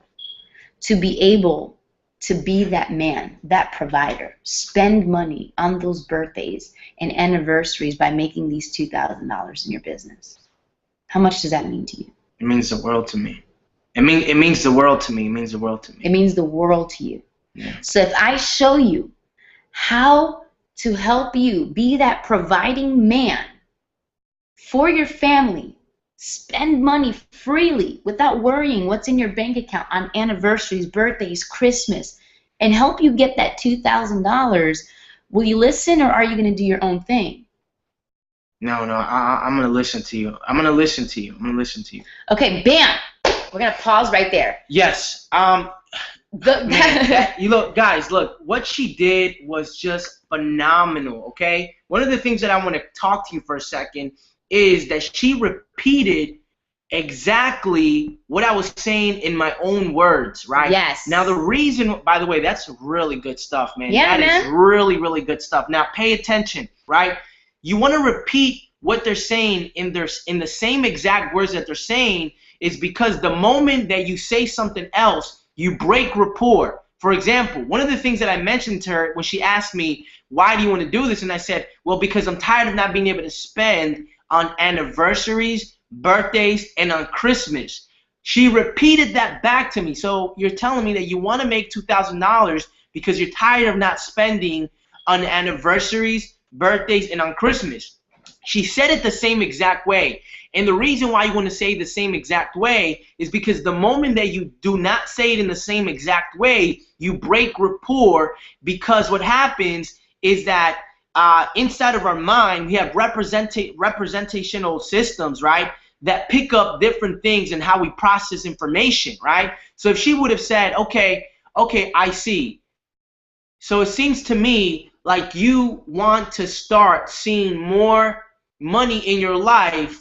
to be able to be that man, that provider, spend money on those birthdays and anniversaries by making these $2,000 in your business? How much does that mean to you? It means the world to me. It means the world to me. It means the world to me. It means the world to you. Yeah. So if I show you how to help you be that providing man for your family, spend money freely without worrying what's in your bank account on anniversaries, birthdays, Christmas, and help you get that $2,000, will you listen, or are you going to do your own thing? No, I'm going to listen to you. I'm going to listen to you. I'm going to listen to you. Okay, bam. We're going to pause right there. Yes. You look, guys, look, what she did was just phenomenal, okay? One of the things that I want to talk to you for a second is that she repeated exactly what I was saying in my own words, right? Yes. Now, the reason, by the way, that's really good stuff, man. Yeah, That is really, really good stuff. Now, pay attention, right? You want to repeat what they're saying in the same exact words that they're saying, is because the moment that you say something else, you break rapport. For example, one of the things that I mentioned to her when she asked me, why do you want to do this? And I said, well, because I'm tired of not being able to spend on anniversaries, birthdays, and on Christmas. She repeated that back to me. So you're telling me that you want to make $2,000 because you're tired of not spending on anniversaries, birthdays, and on Christmas. She said it the same exact way. And the reason why you want to say it the same exact way is because the moment that you do not say it in the same exact way, you break rapport, because what happens is that inside of our mind, we have representational systems, right, that pick up different things and how we process information, right? So if she would have said, okay, I see. So it seems to me like you want to start seeing more money in your life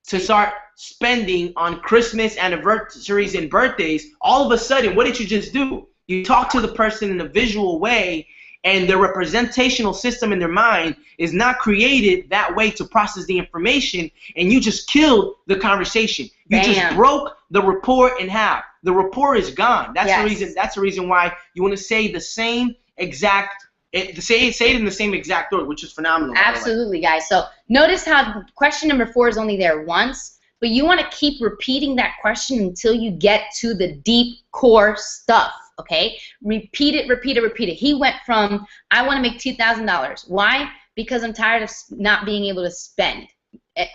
to start spending on Christmas, anniversaries, and birthdays. All of a sudden, what did you just do? You talk to the person in a visual way, and their representational system in their mind is not created that way to process the information, and you just killed the conversation. You Bam. just broke the rapport in half. The rapport is gone. That's Yes. the reason. That's the reason why you want to say the same exact. Say it in the same exact order, which is phenomenal. Absolutely, guys. So notice how question number 4 is only there once, but you want to keep repeating that question until you get to the deep core stuff, okay? Repeat it, repeat it, repeat it. He went from, I want to make $2,000. Why? Because I'm tired of not being able to spend.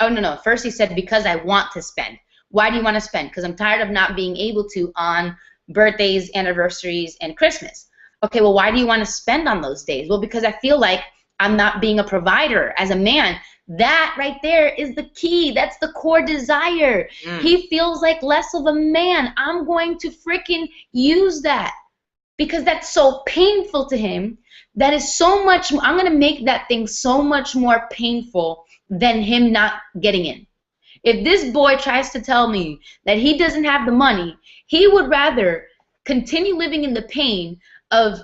Oh, no. First he said, because I want to spend. Why do you want to spend? Because I'm tired of not being able to on birthdays, anniversaries, and Christmas. Okay, well, why do you want to spend on those days? Well, because I feel like I'm not being a provider as a man. That right there is the key. That's the core desire. He feels like less of a man. I'm going to freaking use that because that's so painful to him. That is so much. I'm going to make that thing so much more painful than him not getting in. If this boy tries to tell me that he doesn't have the money, he would rather continue living in the pain of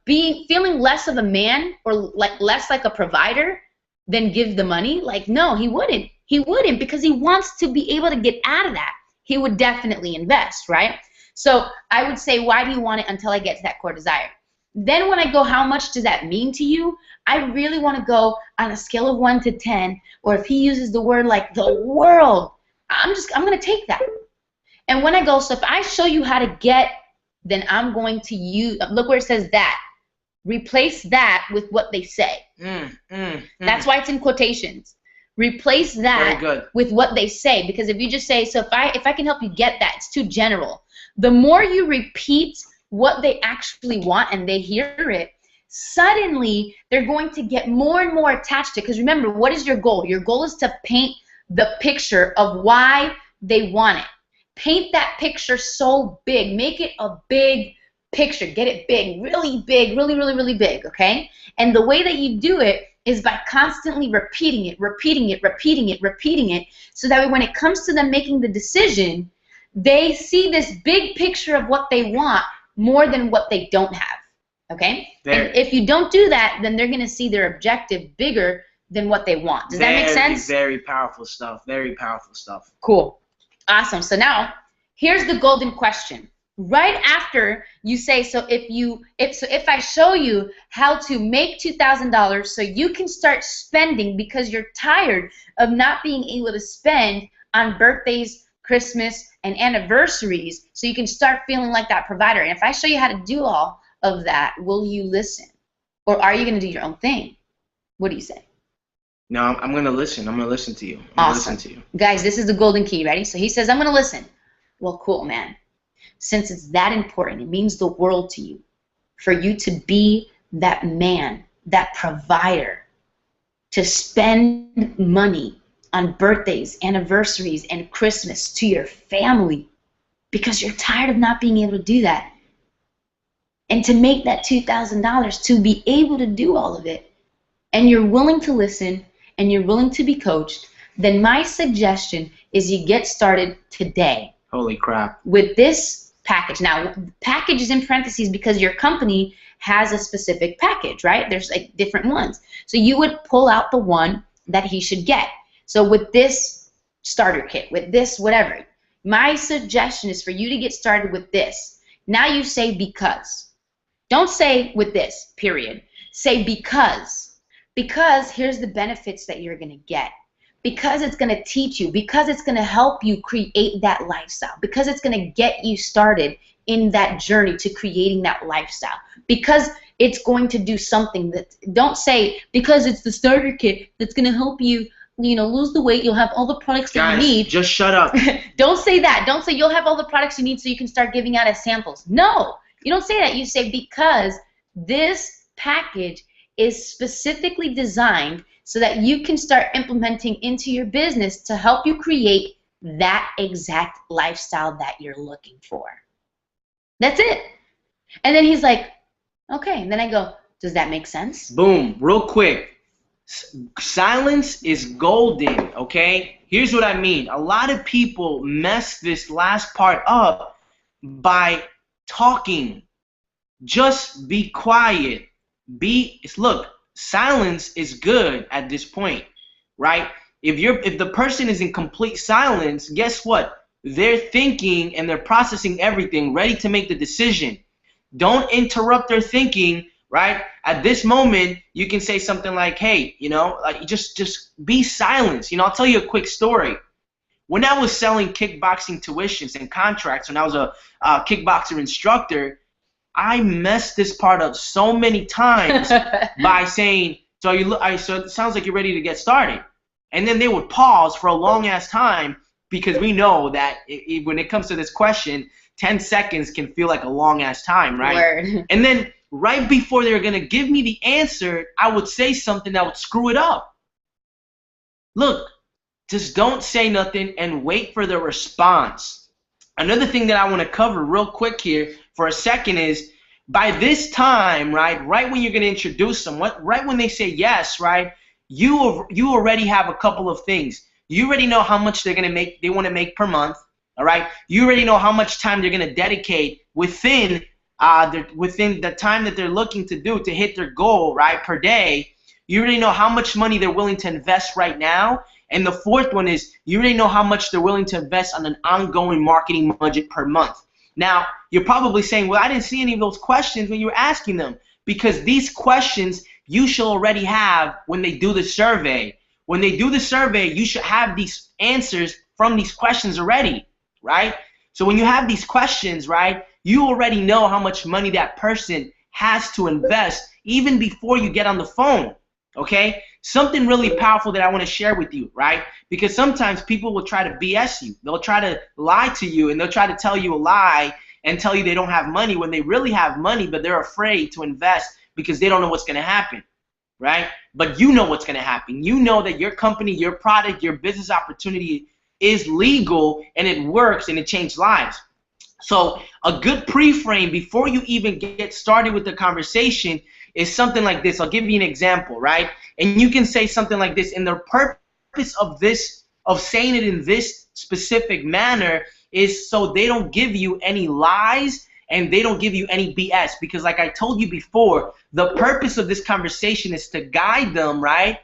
feeling less of a man or less like a provider than give the money. Like, no, he wouldn't. He wouldn't, because he wants to be able to get out of that. He would definitely invest, right? So I would say, why do you want it until I get to that core desire? Then when I go, how much does that mean to you? I really want to go on a scale of 1 to 10, or if he uses the word like the world, I'm going to take that. And when I go, so if I show you how to get, then I'm going to use, look where it says that. Replace that with what they say. That's why it's in quotations. Replace that with what they say. Because if you just say, so if I can help you get that, it's too general. The more you repeat what they actually want and they hear it, suddenly they're going to get more and more attached to it. Because remember, what is your goal? Your goal is to paint the picture of why they want it. Paint that picture so big. Make it a big picture. Get it big, really really, really big, okay? And the way that you do it is by constantly repeating it, so that when it comes to them making the decision, they see this big picture of what they want more than what they don't have, okay? And if you don't do that, then they're going to see their objective bigger than what they want. Does that make sense? Very powerful stuff. Very powerful stuff. Cool. Awesome. So now here's the golden question. Right after you say, so if I show you how to make $2,000 so you can start spending because you're tired of not being able to spend on birthdays, Christmas, and anniversaries, so you can start feeling like that provider. And if I show you how to do all of that, will you listen? Or are you going to do your own thing? What do you say? No, I'm going to listen. I'm going to listen to you. Awesome. Listen to you. Guys, this is the golden key. Ready? So he says, I'm going to listen. Well, cool, man. Since it's that important, it means the world to you, for you to be that man, that provider, to spend money on birthdays, anniversaries, and Christmas to your family, because you're tired of not being able to do that. And to make that $2,000, to be able to do all of it, and you're willing to listen, and you're willing to be coached, then my suggestion is you get started today. Holy crap. With this package. Now, package is in parentheses because your company has a specific package, right? There's like different ones. So you would pull out the one that he should get. So with this starter kit, with this whatever, my suggestion is for you to get started with this. Now you say because. Don't say with this, period. Say because. Because here's the benefits that you're going to get. Because it's going to teach you, because it's going to help you create that lifestyle, because it's going to get you started in that journey to creating that lifestyle, because it's going to do something that, don't say because it's the starter kit that's going to help you, lose the weight, you'll have all the products that you need. Just shut up. Don't say that. Don't say you'll have all the products you need so you can start giving out as samples. No, you don't say that. You say because this package is specifically designed so that you can start implementing into your business to help you create that exact lifestyle that you're looking for. That's it. And then he's like, okay. And then I go, does that make sense? Boom. Real quick. Silence is golden, okay? Here's what I mean. A lot of people mess this last part up by talking. Just be quiet. Look, silence is good at this point, right? If the person is in complete silence, guess what? They're thinking and they're processing everything, ready to make the decision. Don't interrupt their thinking, right? At this moment, you can say something like, hey, just be silent. I'll tell you a quick story. When I was selling kickboxing tuitions and contracts, when I was a kickboxer instructor, I messed this part up so many times by saying, so it sounds like you're ready to get started. And then they would pause for a long ass time because we know that when it comes to this question, 10 seconds can feel like a long ass time, right? Word. And then right before they were going to give me the answer, I would say something that would screw it up. Look, just don't say nothing and wait for the response. Another thing that I want to cover real quick here for a second is, by this time, right when you're going to introduce them, right when they say yes, right, you already have a couple of things. You already know how much they want to make per month, all right? You already know how much time they're going to dedicate within the time that they're looking to do to hit their goal, right, per day. You already know how much money they're willing to invest right now. And the fourth one is you already know how much they're willing to invest on an ongoing marketing budget per month. Now, you're probably saying, well, I didn't see any of those questions when you were asking them, because these questions you should already have when they do the survey. When they do the survey, you should have these answers from these questions already, right? So when you have these questions, right, you already know how much money that person has to invest even before you get on the phone, okay? Something really powerful that I want to share with you, right? Because sometimes people will try to BS you. They'll try to lie to you, and they'll try to tell you a lie and tell you they don't have money when they really have money, but they're afraid to invest because they don't know what's going to happen, right? But you know what's going to happen. You know that your company, your product, your business opportunity is legal, and it works, and it changed lives. So a good pre-frame before you even get started with the conversation is something like this. I'll give you an example, right? And you can say something like this. And the purpose of this, of saying it in this specific manner, is so they don't give you any lies and they don't give you any BS. Because like I told you before, the purpose of this conversation is to guide them, right?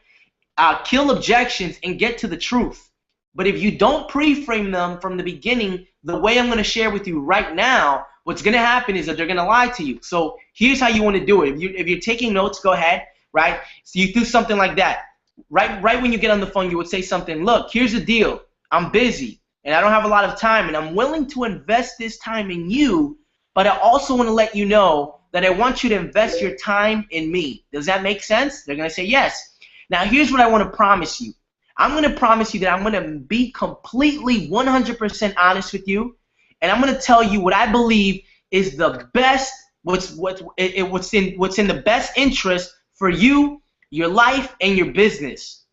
Kill objections and get to the truth. But if you don't pre-frame them from the beginning, the way I'm going to share with you right now, what's going to happen is that they're going to lie to you. So here's how you want to do it. If you're taking notes, go ahead, right? So you do something like that. Right when you get on the phone, you would say something, look, here's the deal. I'm busy, and I don't have a lot of time, and I'm willing to invest this time in you, but I also want to let you know that I want you to invest your time in me. Does that make sense? They're going to say yes. Now, here's what I want to promise you. I'm going to promise you that I'm going to be completely 100% honest with you, and I'm going to tell you what I believe is the best, what's in the best interest for you, your life, and your business.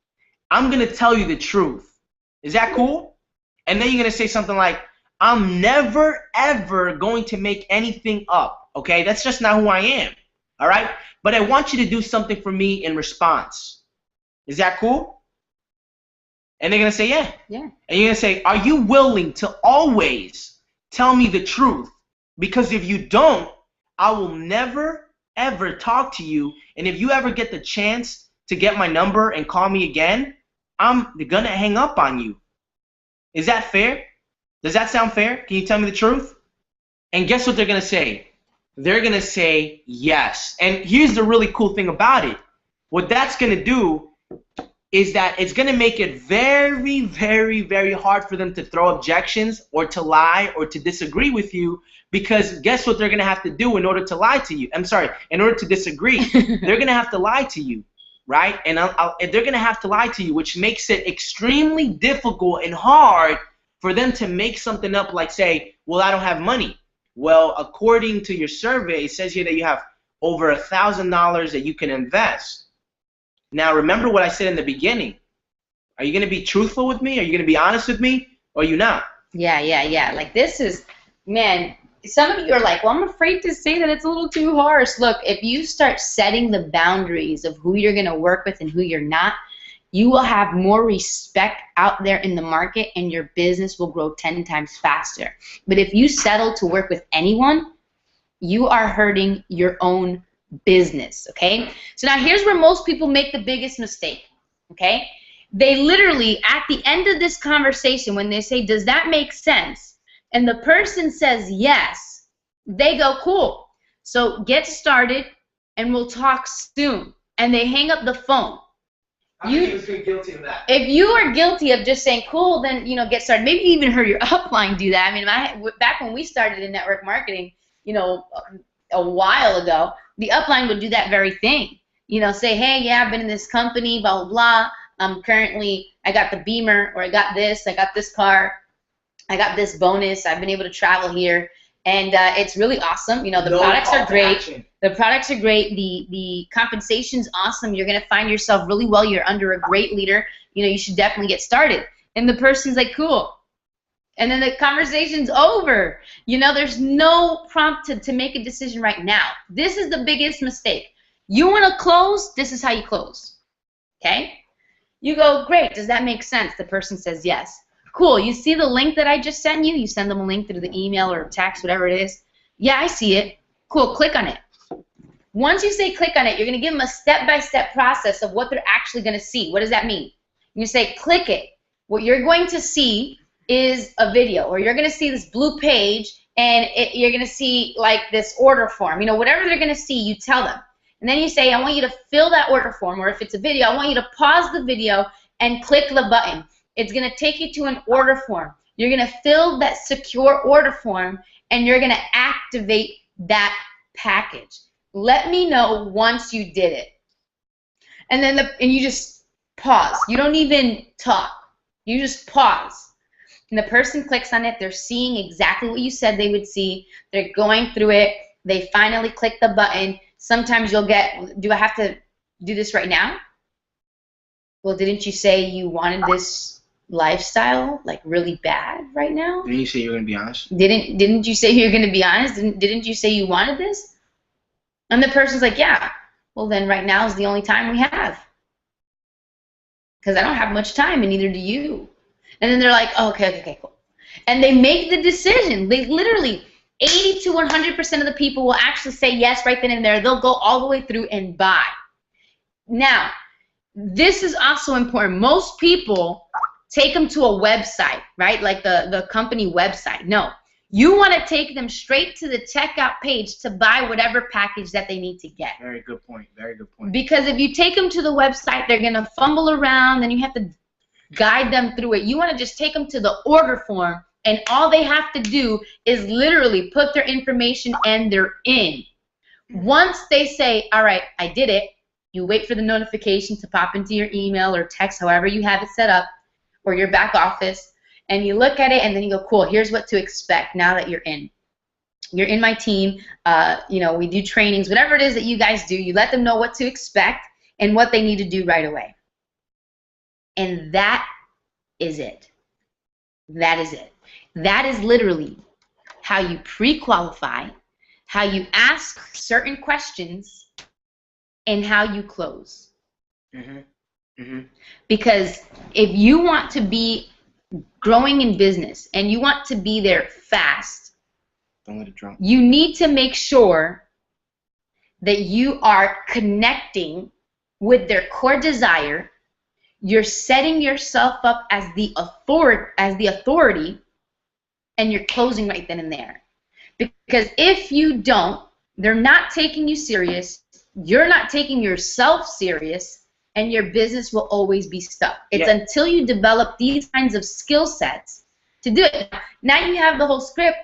I'm going to tell you the truth. Is that cool? And then you're going to say something like, I'm never, ever going to make anything up. Okay? That's just not who I am. All right? But I want you to do something for me in response. Is that cool? And they're going to say, yeah. Yeah. And you're going to say, are you willing to always tell me the truth? Because if you don't, I will never, ever talk to you. And if you ever get the chance to get my number and call me again, I'm going to hang up on you. Is that fair? Does that sound fair? Can you tell me the truth? And guess what they're going to say? They're going to say yes. And here's the really cool thing about it. What that's going to do is that it's going to make it very, very, very hard for them to throw objections or to lie or to disagree with you, because guess what they're going to have to do in order to lie to you? I'm sorry, in order to disagree. They're going to have to lie to you, right? And they're going to have to lie to you, which makes it extremely difficult and hard for them to make something up like, say, well, I don't have money. Well, according to your survey, it says here that you have over $1,000 that you can invest. Now, remember what I said in the beginning. Are you going to be truthful with me? Are you going to be honest with me? Or are you not? Yeah. Like, this is, man, some of you are like, well, I'm afraid to say that it's a little too harsh. Look, if you start setting the boundaries of who you're going to work with and who you're not, you will have more respect out there in the market, and your business will grow 10 times faster. But if you settle to work with anyone, you are hurting your own business, okay? So now here's where most people make the biggest mistake, okay? They literally, at the end of this conversation, when they say, does that make sense? And the person says yes, they go, cool. So get started, and we'll talk soon. And they hang up the phone. You've been guilty of that. If you are guilty of just saying, cool, then, get started. Maybe you even heard your upline do that. I mean, back when we started in network marketing, a while ago, the upline would do that very thing. Say, hey, yeah, I've been in this company, blah, blah, blah. I got the Beamer, or I got this car, I got this bonus, I've been able to travel here, and it's really awesome. The products are great. Action. The products are great. The compensation's awesome. You're going to find yourself really well. You're under a great leader. You should definitely get started. And the person's like, cool. And then the conversation's over. There's no prompt to make a decision right now. This is the biggest mistake. You want to close, this is how you close. Okay? You go, great, does that make sense? The person says yes. Cool, you see the link that I just sent you? You send them a link through the email or text, whatever it is. Yeah, I see it. Cool, click on it. Once you say click on it, you're going to give them a step-by-step process of what they're actually going to see. What does that mean? You say click it. What you're going to see is a video, or you're going to see this blue page, and you're going to see like this order form. Whatever they're going to see, you tell them. And then you say, I want you to fill that order form, or if it's a video, I want you to pause the video and click the button. It's going to take you to an order form. You're going to fill that secure order form, and you're going to activate that package. Let me know once you did it. And then you just pause. You don't even talk. You just pause. And the person clicks on it. They're seeing exactly what you said they would see. They're going through it. They finally click the button. Sometimes you'll get, do I have to do this right now? Well, didn't you say you wanted this lifestyle like really bad right now? Didn't you say you were going to be honest? Didn't you say you were going to be honest? Didn't you say you wanted this? And the person's like, yeah. Well, then right now is the only time we have. Because I don't have much time, and neither do you. And then they're like, oh, okay, cool. And they make the decision. They literally, 80 to 100% of the people will actually say yes right then and there. They'll go all the way through and buy. Now, this is also important. Most people take them to a website, right? Like the company website. No. You want to take them straight to the checkout page to buy whatever package that they need to get. Very good point. Very good point. Because if you take them to the website, they're going to fumble around, and you have to guide them through it. You want to just take them to the order form, and all they have to do is literally put their information and they're in. Once they say, all right, I did it, you wait for the notification to pop into your email or text, however you have it set up, or your back office, and you look at it, and then you go, cool, here's what to expect now that you're in. You're in my team. We do trainings, whatever it is that you guys do, you let them know what to expect and what they need to do right away. And that is it. That is it. That is literally how you pre-qualify, how you ask certain questions, and how you close. Because if you want to be growing in business and you want to be there fast, don't let it drop. You need to make sure that you are connecting with their core desire. You're setting yourself up as the authority, and you're closing right then and there. Because if you don't, they're not taking you serious, you're not taking yourself serious, and your business will always be stuck. It's until you develop these kinds of skill sets to do it. Now you have the whole script.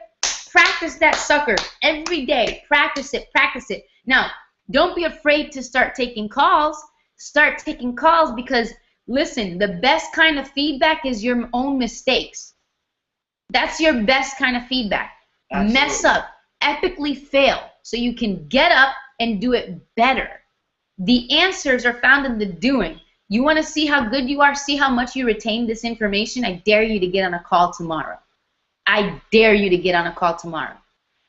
Practice that sucker every day. Practice it. Practice it. Now, don't be afraid to start taking calls. Start taking calls because, listen, the best kind of feedback is your own mistakes. That's your best kind of feedback. Absolutely. Mess up. Epically fail so you can get up and do it better. The answers are found in the doing. You want to see how good you are, see how much you retain this information? I dare you to get on a call tomorrow. I dare you to get on a call tomorrow.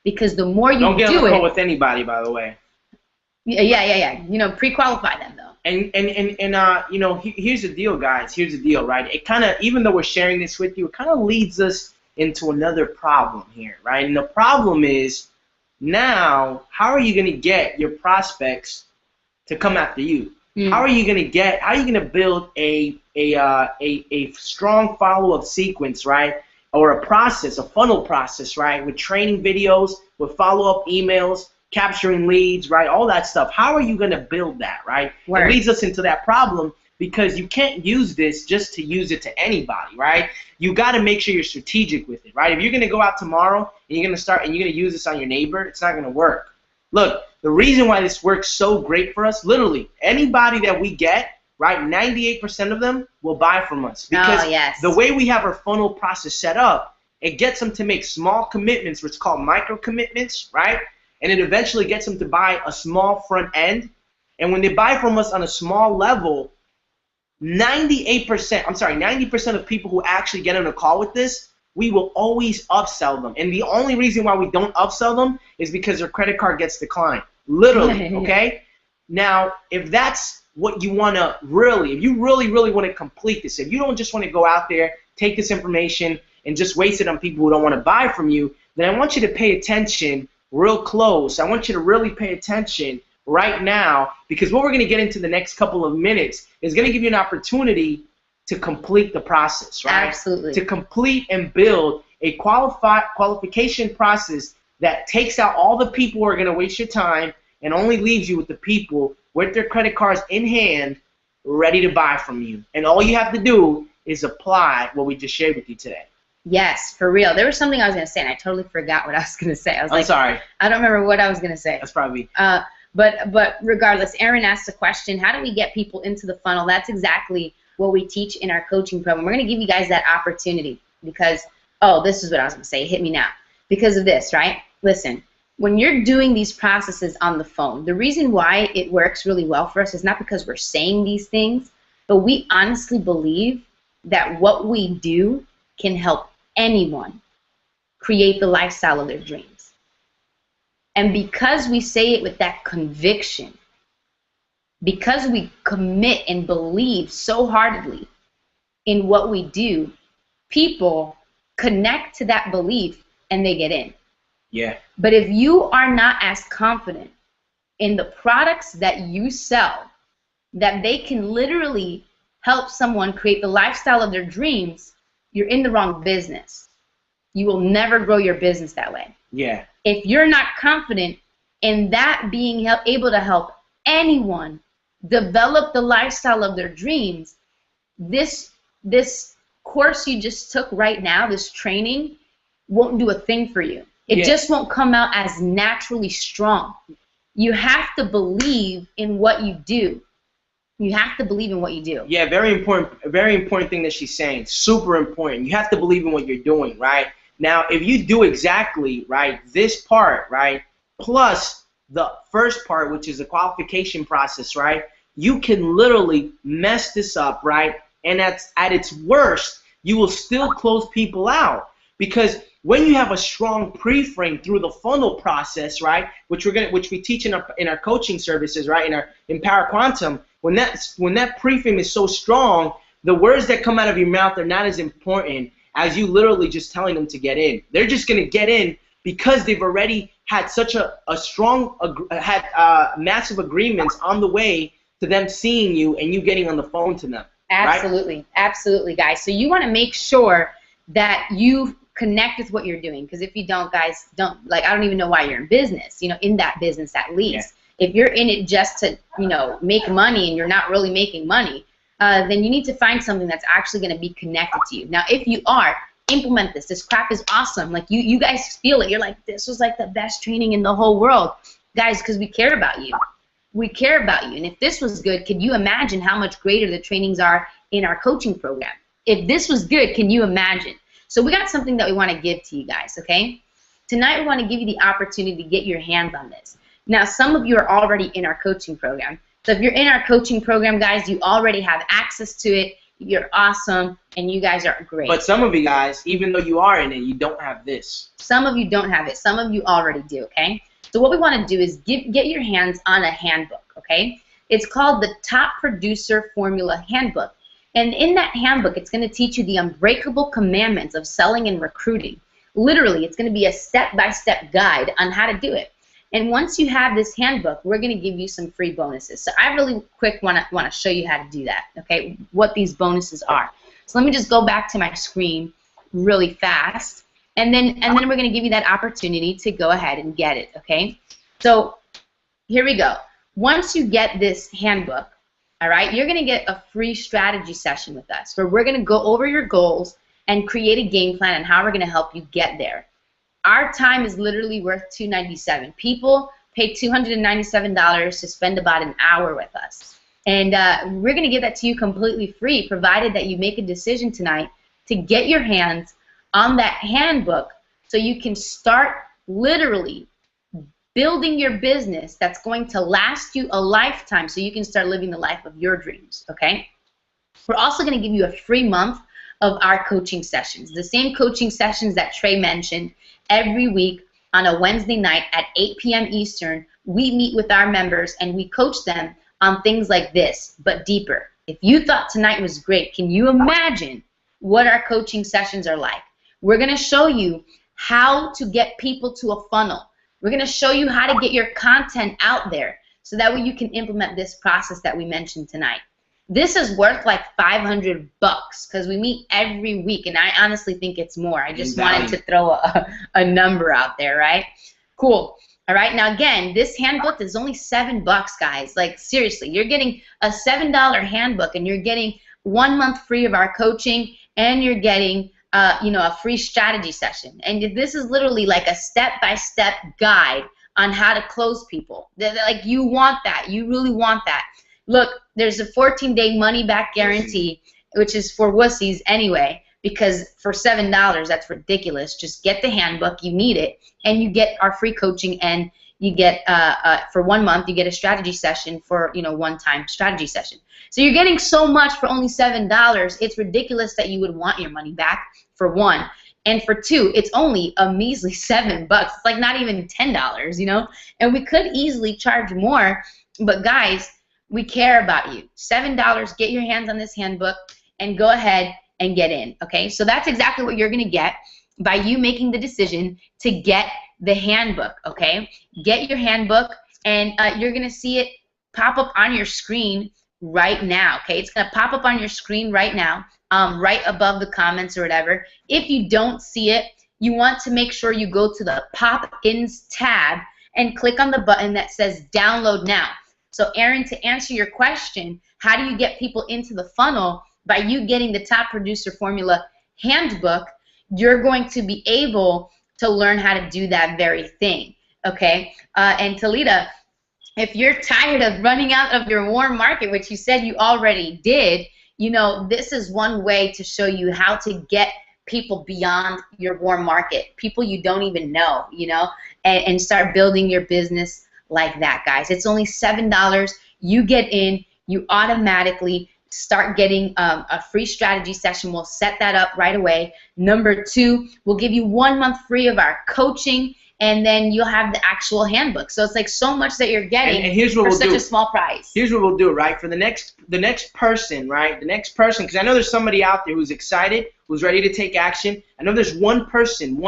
Because the more you do it... Don't get on a call with anybody, by the way. Yeah. Pre-qualify them, though. And here's the deal, guys. Here's the deal, right? It kind of, even though we're sharing this with you, it kind of leads us into another problem here, right? And the problem is, now, how are you going to get your prospects to come after you? How are you going to build a strong follow-up sequence, right? Or a process, a funnel process, right? With training videos, with follow-up emails, capturing leads, right? All that stuff. How are you going to build that, right? It leads us into that problem because you can't use this just to use it to anybody, right? You got to make sure you're strategic with it, right? If you're going to go out tomorrow and you're going to use this on your neighbor, it's not going to work. Look, the reason why this works so great for us, literally, anybody that we get, right, 98% of them will buy from us. Because the way we have our funnel process set up, it gets them to make small commitments, what's called micro commitments, right? And it eventually gets them to buy a small front end. And when they buy from us on a small level, 90% of people who actually get on a call with this, we will always upsell them. And the only reason why we don't upsell them is because their credit card gets declined. Literally, okay? Now, if that's what you want to if you really want to complete this, if you don't just want to go out there, take this information, and just waste it on people who don't want to buy from you, then I want you to pay attention real close. I want you to really pay attention right now, because what we're going to get into the next couple of minutes is going to give you an opportunity to complete the process, right? Absolutely. To complete and build a qualification process that takes out all the people who are going to waste your time and only leaves you with the people with their credit cards in hand ready to buy from you. And all you have to do is apply what we just shared with you today. Yes, for real. There was something I was going to say, and I totally forgot what I was going to say. I'm sorry. I don't remember what I was going to say. That's probably... But regardless, Aaron asked the question, how do we get people into the funnel? That's exactly what we teach in our coaching program. We're going to give you guys that opportunity because, this is what I was going to say. Hit me now. Because of this, right? Listen, when you're doing these processes on the phone, the reason why it works really well for us is not because we're saying these things, but we honestly believe that what we do can help anyone create the lifestyle of their dreams. And because we say it with that conviction, because we commit and believe so heartedly in what we do, people connect to that belief and they get in. Yeah. But if you are not as confident in the products that you sell, that they can literally help someone create the lifestyle of their dreams, you're in the wrong business. You will never grow your business that way. Yeah. If you're not confident in that being able to help anyone develop the lifestyle of their dreams, this course you just took right now, this training, won't do a thing for you. It just won't come out as naturally strong. You have to believe in what you do. You have to believe in what you do. Yeah, very important thing that she's saying. Super important. You have to believe in what you're doing, right? Now, if you do exactly, right, this part, right, plus the first part, which is the qualification process, right, you can literally mess this up, right? And at its worst, you will still close people out. Because when you have a strong pre-frame through the funnel process, right, which we teach in our coaching services, right, in Power Quantum, when that pre-frame is so strong, the words that come out of your mouth are not as important as you literally just telling them to get in. They're just going to get in because they've already had such a strong, massive agreements on the way to them seeing you and you getting on the phone to them. Absolutely. Right? Absolutely, guys. So you want to make sure that you connect with what you're doing, because if you don't, guys, I don't even know why you're in business, in that business at least. Yeah. If you're in it just to, make money and you're not really making money, then you need to find something that's actually going to be connected to you. Now, if you are, implement this. This crap is awesome. Like, you guys feel it. You're like, this was like the best training in the whole world. Guys, because we care about you. We care about you. And if this was good, could you imagine how much greater the trainings are in our coaching program? If this was good, can you imagine? So we got something that we want to give to you guys, okay? Tonight we want to give you the opportunity to get your hands on this. Now, some of you are already in our coaching program. So if you're in our coaching program, guys, you already have access to it. You're awesome, and you guys are great. But some of you guys, even though you are in it, you don't have this. Some of you don't have it. Some of you already do, okay? So what we want to do is get your hands on a handbook, okay? It's called the Top Producer Formula Handbook. And in that handbook, it's going to teach you the unbreakable commandments of selling and recruiting. Literally, it's going to be a step-by-step guide on how to do it. And once you have this handbook, we're going to give you some free bonuses. So I really quick want to show you how to do that, okay, what these bonuses are. So let me just go back to my screen really fast. And then we're going to give you that opportunity to go ahead and get it, okay? So here we go. Once you get this handbook, all right, you're going to get a free strategy session with us where we're going to go over your goals and create a game plan on how we're going to help you get there. Our time is literally worth $297. People pay $297 to spend about an hour with us. And we're going to give that to you completely free, provided that you make a decision tonight to get your hands on that handbook so you can start literally building your business that's going to last you a lifetime so you can start living the life of your dreams, okay? We're also going to give you a free month of our coaching sessions, the same coaching sessions that Trey mentioned. Every week on a Wednesday night at 8 p.m. Eastern, we meet with our members and we coach them on things like this, but deeper. If you thought tonight was great, can you imagine what our coaching sessions are like? We're going to show you how to get people to a funnel. We're going to show you how to get your content out there so that way you can implement this process that we mentioned tonight. This is worth like $500 because we meet every week, and I honestly think it's more. I just wanted to throw a number out there, right? Cool. All right. Now, again, this handbook is only $7, guys. Like, seriously, you're getting a $7 handbook, and you're getting 1 month free of our coaching, and you're getting a free strategy session. And this is literally like a step-by-step guide on how to close people. Like, you want that. You really want that. Look, there's a 14-day money-back guarantee, which is for wussies anyway, because for $7, that's ridiculous. Just get the handbook. You need it. And you get our free coaching, and you get, for 1 month, you get a strategy session for, one-time strategy session. So you're getting so much for only $7. It's ridiculous that you would want your money back, for one. And for two, it's only a measly $7. It's like not even $10, And we could easily charge more, but guys, we care about you. $7, get your hands on this handbook, and go ahead and get in, okay? So that's exactly what you're going to get by you making the decision to get the handbook, okay? Get your handbook, and you're going to see it pop up on your screen right now, okay? It's going to pop up on your screen right now, right above the comments or whatever. If you don't see it, you want to make sure you go to the pop-ins tab and click on the button that says download now. So Aaron, to answer your question, how do you get people into the funnel? By you getting the Top Producer Formula handbook, you're going to be able to learn how to do that very thing, okay? And Talita, if you're tired of running out of your warm market, which you said you already did, you know, this is one way to show you how to get people beyond your warm market, people you don't even know, you know, and start building your business like that, guys. It's only $7. You get in, you automatically start getting a free strategy session. We'll set that up right away. Number 2, we'll give you 1 month free of our coaching, and then you'll have the actual handbook. So it's like so much that you're getting and here's what for we'll such do. a small price. Here's what we'll do, right? For the next person, right? The next person, because I know there's somebody out there who's excited, who's ready to take action. I know there's one person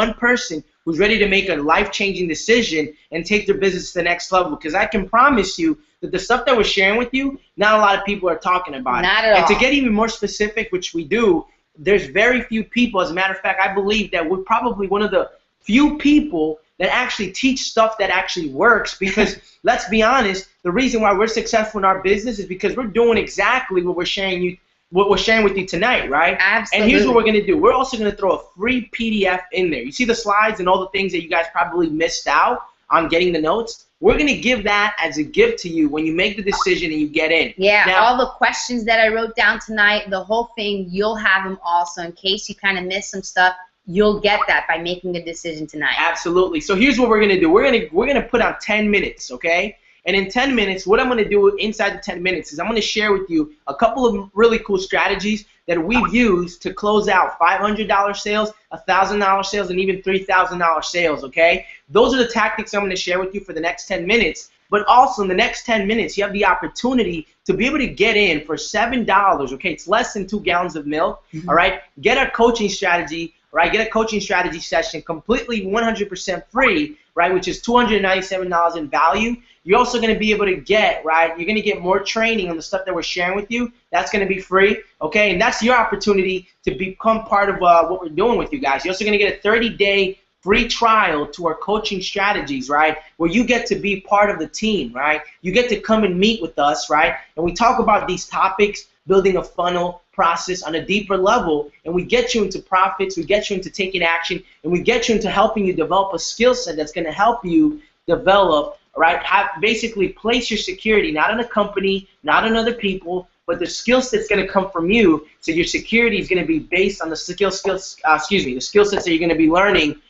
who's ready to make a life-changing decision and take their business to the next level. Because I can promise you that the stuff that we're sharing with you, not a lot of people are talking about it. Not at all. And to get even more specific, which we do, there's very few people. As a matter of fact, I believe that we're probably one of the few people that actually teach stuff that actually works, because let's be honest, the reason why we're successful in our business is because we're doing exactly what we're sharing with you tonight, right? Absolutely. And here's what we're going to do. We're also going to throw a free PDF in there. You see the slides and all the things that you guys probably missed out on getting the notes? We're going to give that as a gift to you when you make the decision and you get in. Yeah, now, all the questions that I wrote down tonight, the whole thing, you'll have them all. So in case you kind of missed some stuff, you'll get that by making a decision tonight. Absolutely. So here's what we're going to do. We're going to put out 10 minutes, okay? And in 10 minutes, what I'm going to do inside the 10 minutes is I'm going to share with you a couple of really cool strategies that we've used to close out $500 sales, $1,000 sales, and even $3,000 sales, okay? Those are the tactics I'm going to share with you for the next 10 minutes. But also in the next 10 minutes, you have the opportunity to be able to get in for $7, okay? It's less than 2 gallons of milk, all right? Get a coaching strategy, right? Get a coaching strategy session completely 100% free, right, which is $297 in value. You're also going to be able to get, right, you're going to get more training on the stuff that we're sharing with you. That's going to be free, okay? And that's your opportunity to become part of what we're doing with you guys. You're also going to get a 30-day free trial to our coaching strategies, right, where you get to be part of the team, right? You get to come and meet with us, right? And we talk about these topics, building a funnel process on a deeper level, and we get you into profits, we get you into taking action, and we get you into helping you develop a skill set that's going to help you develop, right, basically place your security, not in a company, not on other people, but the skill set's going to come from you. So your security is going to be based on the skill sets that you're going to be learning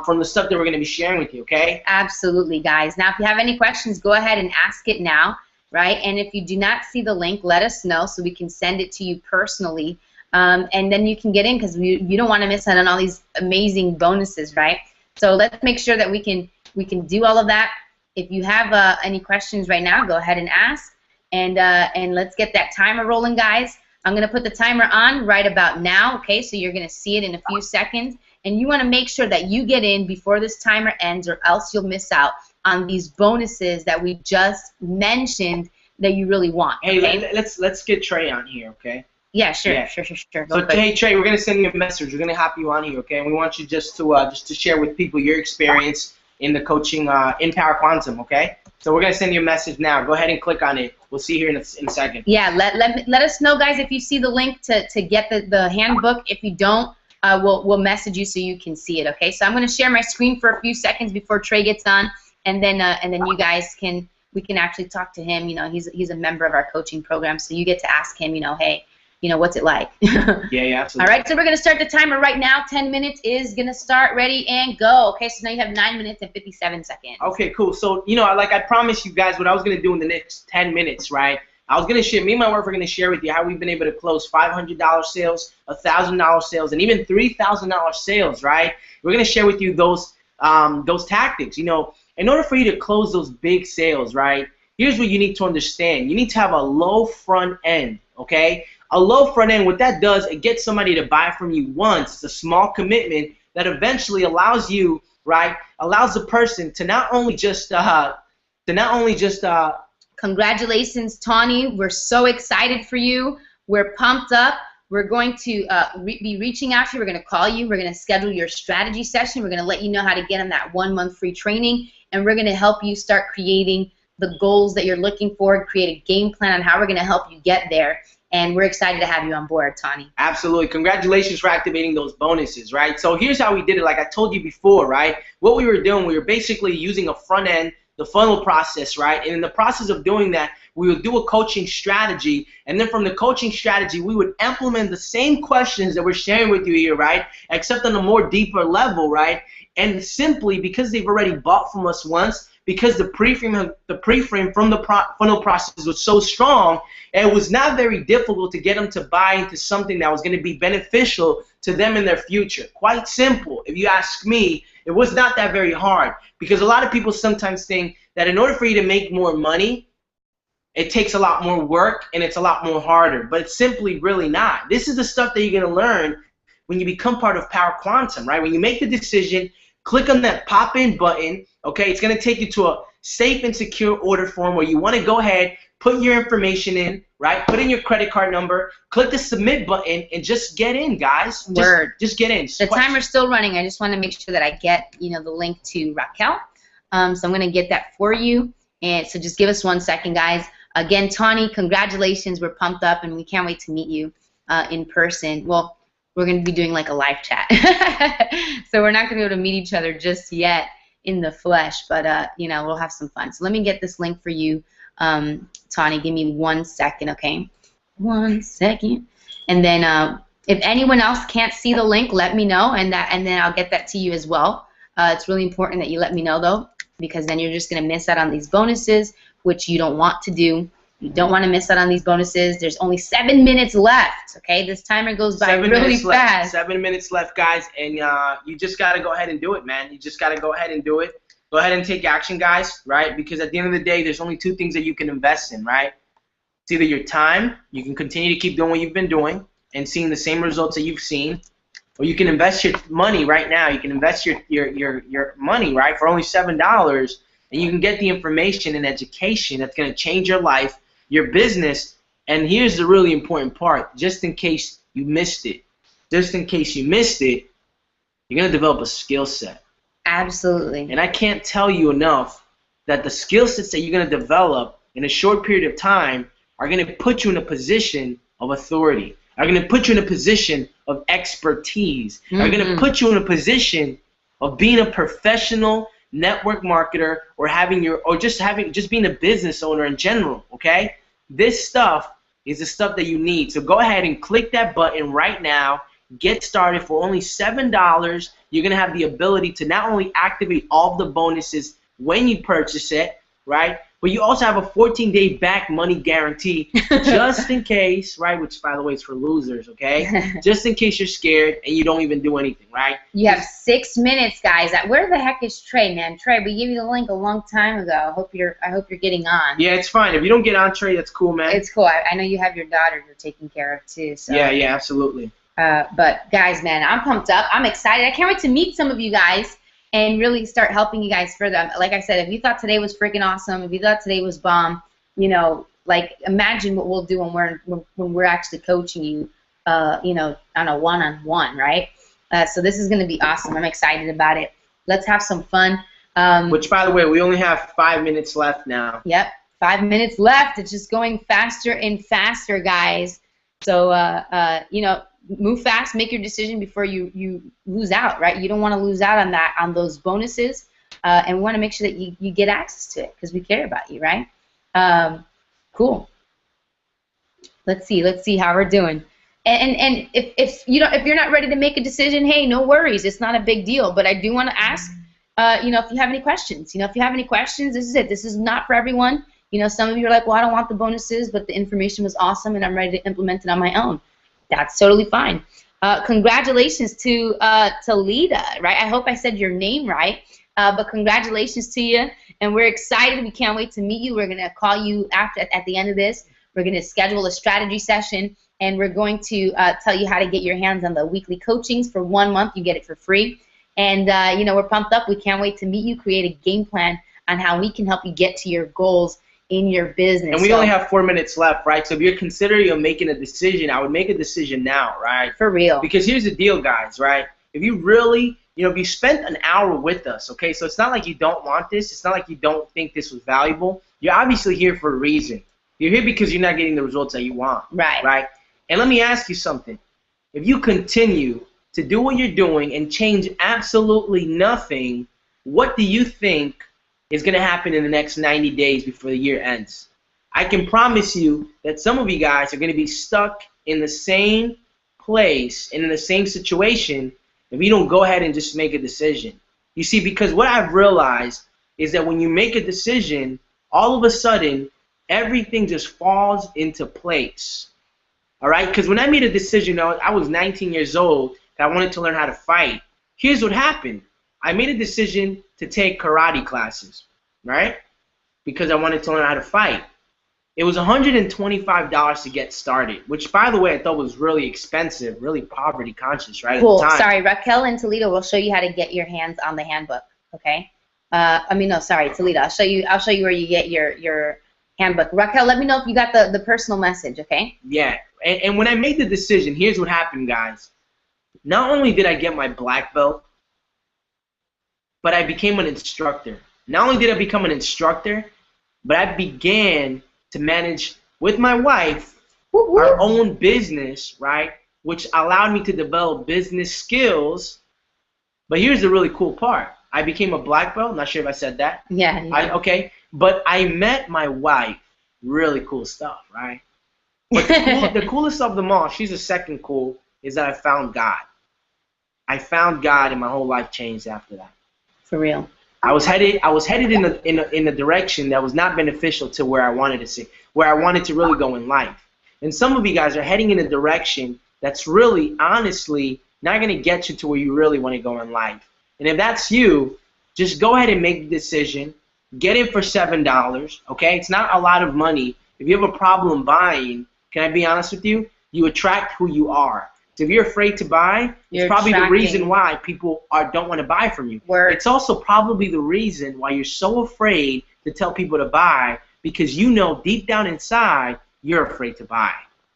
from the stuff that we're going to be sharing with you, okay? Absolutely, guys. Now, if you have any questions, go ahead and ask it now, right? And if you do not see the link, let us know so we can send it to you personally, and then you can get in, because you don't want to miss out on all these amazing bonuses, right? So let's make sure that we can do all of that. If you have any questions right now, go ahead and ask, and let's get that timer rolling, guys. I'm going to put the timer on right about now, okay? So you're going to see it in a few seconds. And you want to make sure that you get in before this timer ends, or else you'll miss out on these bonuses that we just mentioned that you really want. Hey, okay? let's get Trey on here, okay? Yeah, sure, Yeah. sure. So, hey, Trey, we're going to send you a message. We're going to hop you on here, okay? And we want you just to share with people your experience in the coaching in Power Quantum, okay? So we're going to send you a message now. Go ahead and click on it. We'll see you here in a second. Yeah, let us know, guys, if you see the link to get the handbook. If you don't, we'll message you so you can see it, okay? So I'm going to share my screen for a few seconds before Trey gets on, and then you guys we can actually talk to him. You know, he's a member of our coaching program, so you get to ask him, you know, hey, you know, what's it like? Yeah, absolutely. All right, so we're going to start the timer right now. 10 minutes is going to start. Ready and go. Okay, so now you have 9 minutes and 57 seconds. Okay, cool. So, you know, like I promised you guys what I was going to do in the next 10 minutes, right? I was going to share, me and my wife are going to share with you how we've been able to close $500 sales, $1,000 sales, and even $3,000 sales, right? We're going to share with you those tactics. You know, in order for you to close those big sales, right, here's what you need to understand. You need to have a low front end, okay? A low front end, what that does, it gets somebody to buy from you once. It's a small commitment that eventually allows you, right, allows the person to not only just Come Congratulations, Tawny. We're so excited for you. We're pumped up. We're going to be reaching out to you. We're going to call you. We're going to schedule your strategy session. We're going to let you know how to get on that 1 month free training, and we're going to help you start creating the goals that you're looking for, create a game plan on how we're going to help you get there. And we're excited to have you on board, Tawny. Absolutely. Congratulations for activating those bonuses, right? So here's how we did it. Like I told you before, right? What we were doing, we were basically using a front end, the funnel process, right? And in the process of doing that, we would do a coaching strategy, and then from the coaching strategy, we would implement the same questions that we're sharing with you here, right? Except on a more deeper level, right? And simply because they've already bought from us once, because the pre-frame from the funnel process was so strong, it was not very difficult to get them to buy into something that was going to be beneficial to them in their future. Quite simple. If you ask me, it was not that very hard, because a lot of people sometimes think that in order for you to make more money, it takes a lot more work and it's a lot more harder, but it's simply really not. This is the stuff that you're going to learn when you become part of Power Quantum, right? When you make the decision, click on that pop-in button, okay? It's going to take you to a safe and secure order form where you want to go ahead, put your information in, right? Put in your credit card number, click the submit button, and just get in, guys. Just get in. The timer's still running. I just want to make sure that I get, the link to Raquel. So I'm going to get that for you. And so just give us 1 second, guys. Again, Tawny, congratulations. We're pumped up, and we can't wait to meet you in person. Well, we're going to be doing like a live chat. So we're not going to be able to meet each other just yet in the flesh, but, we'll have some fun. So let me get this link for you, Tawny. Give me 1 second, okay? 1 second. And then if anyone else can't see the link, let me know, and then I'll get that to you as well. It's really important that you let me know, though, because then you're just going to miss out on these bonuses, which you don't want to do. You don't want to miss out on these bonuses. There's only 7 minutes left, okay? This timer goes by really fast. 7 minutes left, guys, and you just got to go ahead and do it, man. You just got to go ahead and do it. Go ahead and take action, guys, right? Because at the end of the day, there's only 2 things that you can invest in, right? It's either your time, you can continue to keep doing what you've been doing and seeing the same results that you've seen, or you can invest your money right now. You can invest your money, right, for only $7, and you can get the information and education that's going to change your life, your business. And here's the really important part, just in case you missed it. Just in case you missed it, you're going to develop a skill set. Absolutely. And I can't tell you enough that the skill sets that you're going to develop in a short period of time are going to put you in a position of authority, are going to put you in a position of expertise, are going to put you in a position of being a professional network marketer, or just being a business owner in general, okay? This stuff is the stuff that you need. So go ahead and click that button right now. Get started for only $7. You're going to have the ability to not only activate all of the bonuses when you purchase it, right? But you also have a 14-day back money guarantee just in case, right? Which, by the way, is for losers, okay? Just in case you're scared and you don't even do anything, right? You have 6 minutes, guys. Where the heck is Trey, man? Trey, we gave you the link a long time ago. I hope you're getting on. Yeah, it's fine. If you don't get on, Trey, that's cool, man. It's cool. I know you have your daughter you're taking care of too. So. Yeah, absolutely. But guys, man, I'm pumped up. I'm excited. I can't wait to meet some of you guys and really start helping you guys further. Like I said, if you thought today was freaking awesome, if you thought today was bomb, like imagine what we'll do when we're actually coaching you, on a one-on-one, right? So this is going to be awesome. I'm excited about it. Let's have some fun. Which, by the way, we only have 5 minutes left now. Yep, 5 minutes left. It's just going faster and faster, guys. So, move fast, make your decision before you lose out, right? You don't want to lose out on those bonuses, and we want to make sure that you get access to it because we care about you, right? Cool. Let's see how we're doing. And if you're not ready to make a decision, hey, no worries, it's not a big deal. But I do want to ask, if you have any questions. If you have any questions, this is it. This is not for everyone. Some of you are like, well, I don't want the bonuses, but the information was awesome, and I'm ready to implement it on my own. That's totally fine. Congratulations to Lita, right? I hope I said your name right, but congratulations to you, and we're excited. We can't wait to meet you. We're going to call you at the end of this. We're going to schedule a strategy session, and we're going to tell you how to get your hands on the weekly coachings for 1 month. You get it for free, and we're pumped up. We can't wait to meet you, create a game plan on how we can help you get to your goals in your business. And we only have 4 minutes left, right? So if you're considering making a decision, I would make a decision now, right? For real. Because here's the deal, guys, right? If you really, if you spent an hour with us, okay, so it's not like you don't want this. It's not like you don't think this was valuable. You're obviously here for a reason. You're here because you're not getting the results that you want. Right. Right? And let me ask you something. If you continue to do what you're doing and change absolutely nothing, what do you think is going to happen in the next 90 days before the year ends? I can promise you that some of you guys are going to be stuck in the same place and in the same situation if you don't go ahead and just make a decision. You see, because what I've realized is that when you make a decision, all of a sudden, everything just falls into place. All right? Because when I made a decision, I was 19 years old, and I wanted to learn how to fight. Here's what happened. I made a decision to take karate classes, right? Because I wanted to learn how to fight. It was $125 to get started, which, by the way, I thought was really expensive, really poverty conscious, right? Cool. At the time. Sorry, Raquel and Toledo will show you how to get your hands on the handbook. Okay. No, sorry, Toledo. I'll show you where you get your handbook. Raquel, let me know if you got the personal message. Okay. Yeah. And when I made the decision, here's what happened, guys. Not only did I get my black belt, but I became an instructor. Not only did I become an instructor, but I began to manage with my wife our own business, right? Which allowed me to develop business skills. But here's the really cool part. I became a black belt. Not sure if I said that. Yeah. Okay. But I met my wife. Really cool stuff, right? But the coolest of them all, she's the second cool, is that I found God. I found God, and my whole life changed after that. For real. I was headed in a direction that was not beneficial to where I wanted to see, where I wanted to really go in life. And some of you guys are heading in a direction that's really, honestly, not going to get you to where you really want to go in life. And if that's you, just go ahead and make the decision. Get in for $7, okay? It's not a lot of money. If you have a problem buying, can I be honest with you? You attract who you are. So if you're afraid to buy, it's probably the reason why people don't want to buy from you. It's also probably the reason why you're so afraid to tell people to buy, because you know deep down inside you're afraid to buy.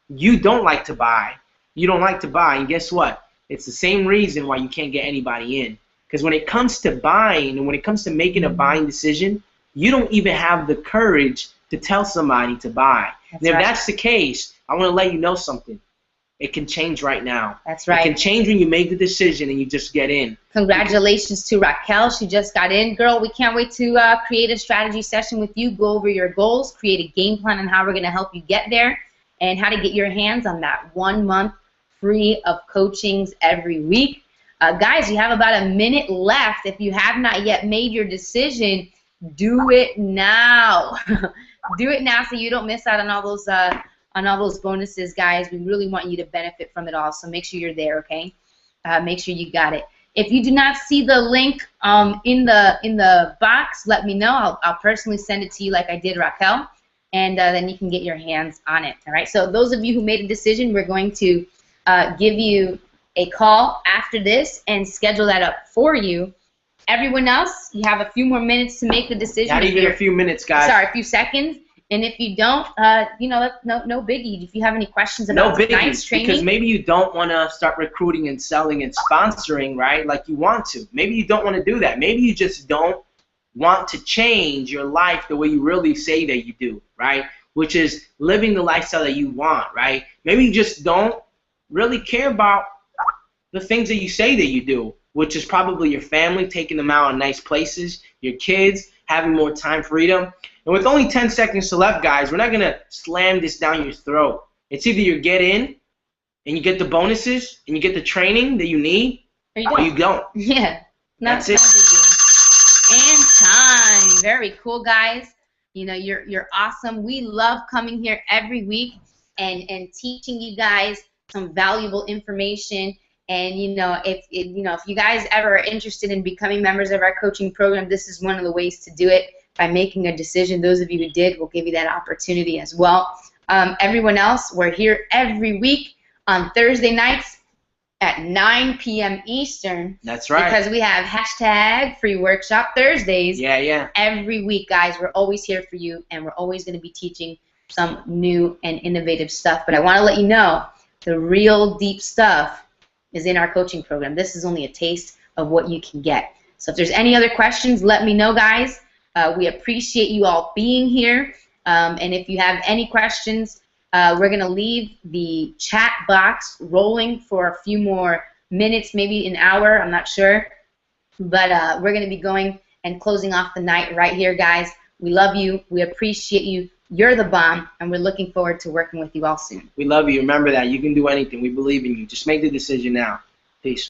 You don't like to buy. You don't like to buy, and guess what? It's the same reason why you can't get anybody in. Because when it comes to buying and when it comes to making a buying decision, you don't even have the courage to tell somebody to buy. And if that's the case, I want to let you know something. It can change right now. That's right. It can change when you make the decision and you just get in. Congratulations to Raquel. She just got in. Girl, we can't wait to create a strategy session with you, go over your goals, create a game plan on how we're going to help you get there, and how to get your hands on that 1 month free of coachings every week. Guys, you have about a minute left. If you have not yet made your decision, do it now. Do it now so you don't miss out on all those bonuses, guys. We really want you to benefit from it all, so make sure you're there, okay? Make sure you got it. If you do not see the link in the box, let me know. I'll personally send it to you like I did Raquel, and then you can get your hands on it, all right? So those of you who made a decision, we're going to give you a call after this and schedule that up for you. Everyone else, you have a few more minutes to make the decision. Not even a few minutes, guys. Sorry, a few seconds. And if you don't, that's no biggie. If you have any questions about tonight's training, because maybe you don't want to start recruiting and selling and sponsoring, right, like you want to. Maybe you don't want to do that. Maybe you just don't want to change your life the way you really say that you do, right, which is living the lifestyle that you want, right? Maybe you just don't really care about the things that you say that you do, which is probably your family, taking them out in nice places, your kids, having more time freedom. And with only 10 seconds left, guys, we're not going to slam this down your throat. It's either you get in and you get the bonuses and you get the training that you need, or you don't. Yeah. That's it. And time. Very cool, guys. You're awesome. We love coming here every week and teaching you guys some valuable information. And if you guys ever are interested in becoming members of our coaching program, this is one of the ways to do it, by making a decision. Those of you who did, we'll give you that opportunity as well. Everyone else, we're here every week on Thursday nights at 9 p.m. Eastern. That's right. Because we have hashtag Free Workshop Thursdays. Yeah. Every week, guys. We're always here for you, and we're always going to be teaching some new and innovative stuff. But I want to let you know, the real deep stuff is in our coaching program. This is only a taste of what you can get. So if there's any other questions, let me know, guys. We appreciate you all being here. And if you have any questions, we're going to leave the chat box rolling for a few more minutes, maybe an hour, I'm not sure. But we're going to be going and closing off the night right here, guys. We love you. We appreciate you. You're the bomb, and we're looking forward to working with you all soon. We love you. Remember that. You can do anything. We believe in you. Just make the decision now. Peace.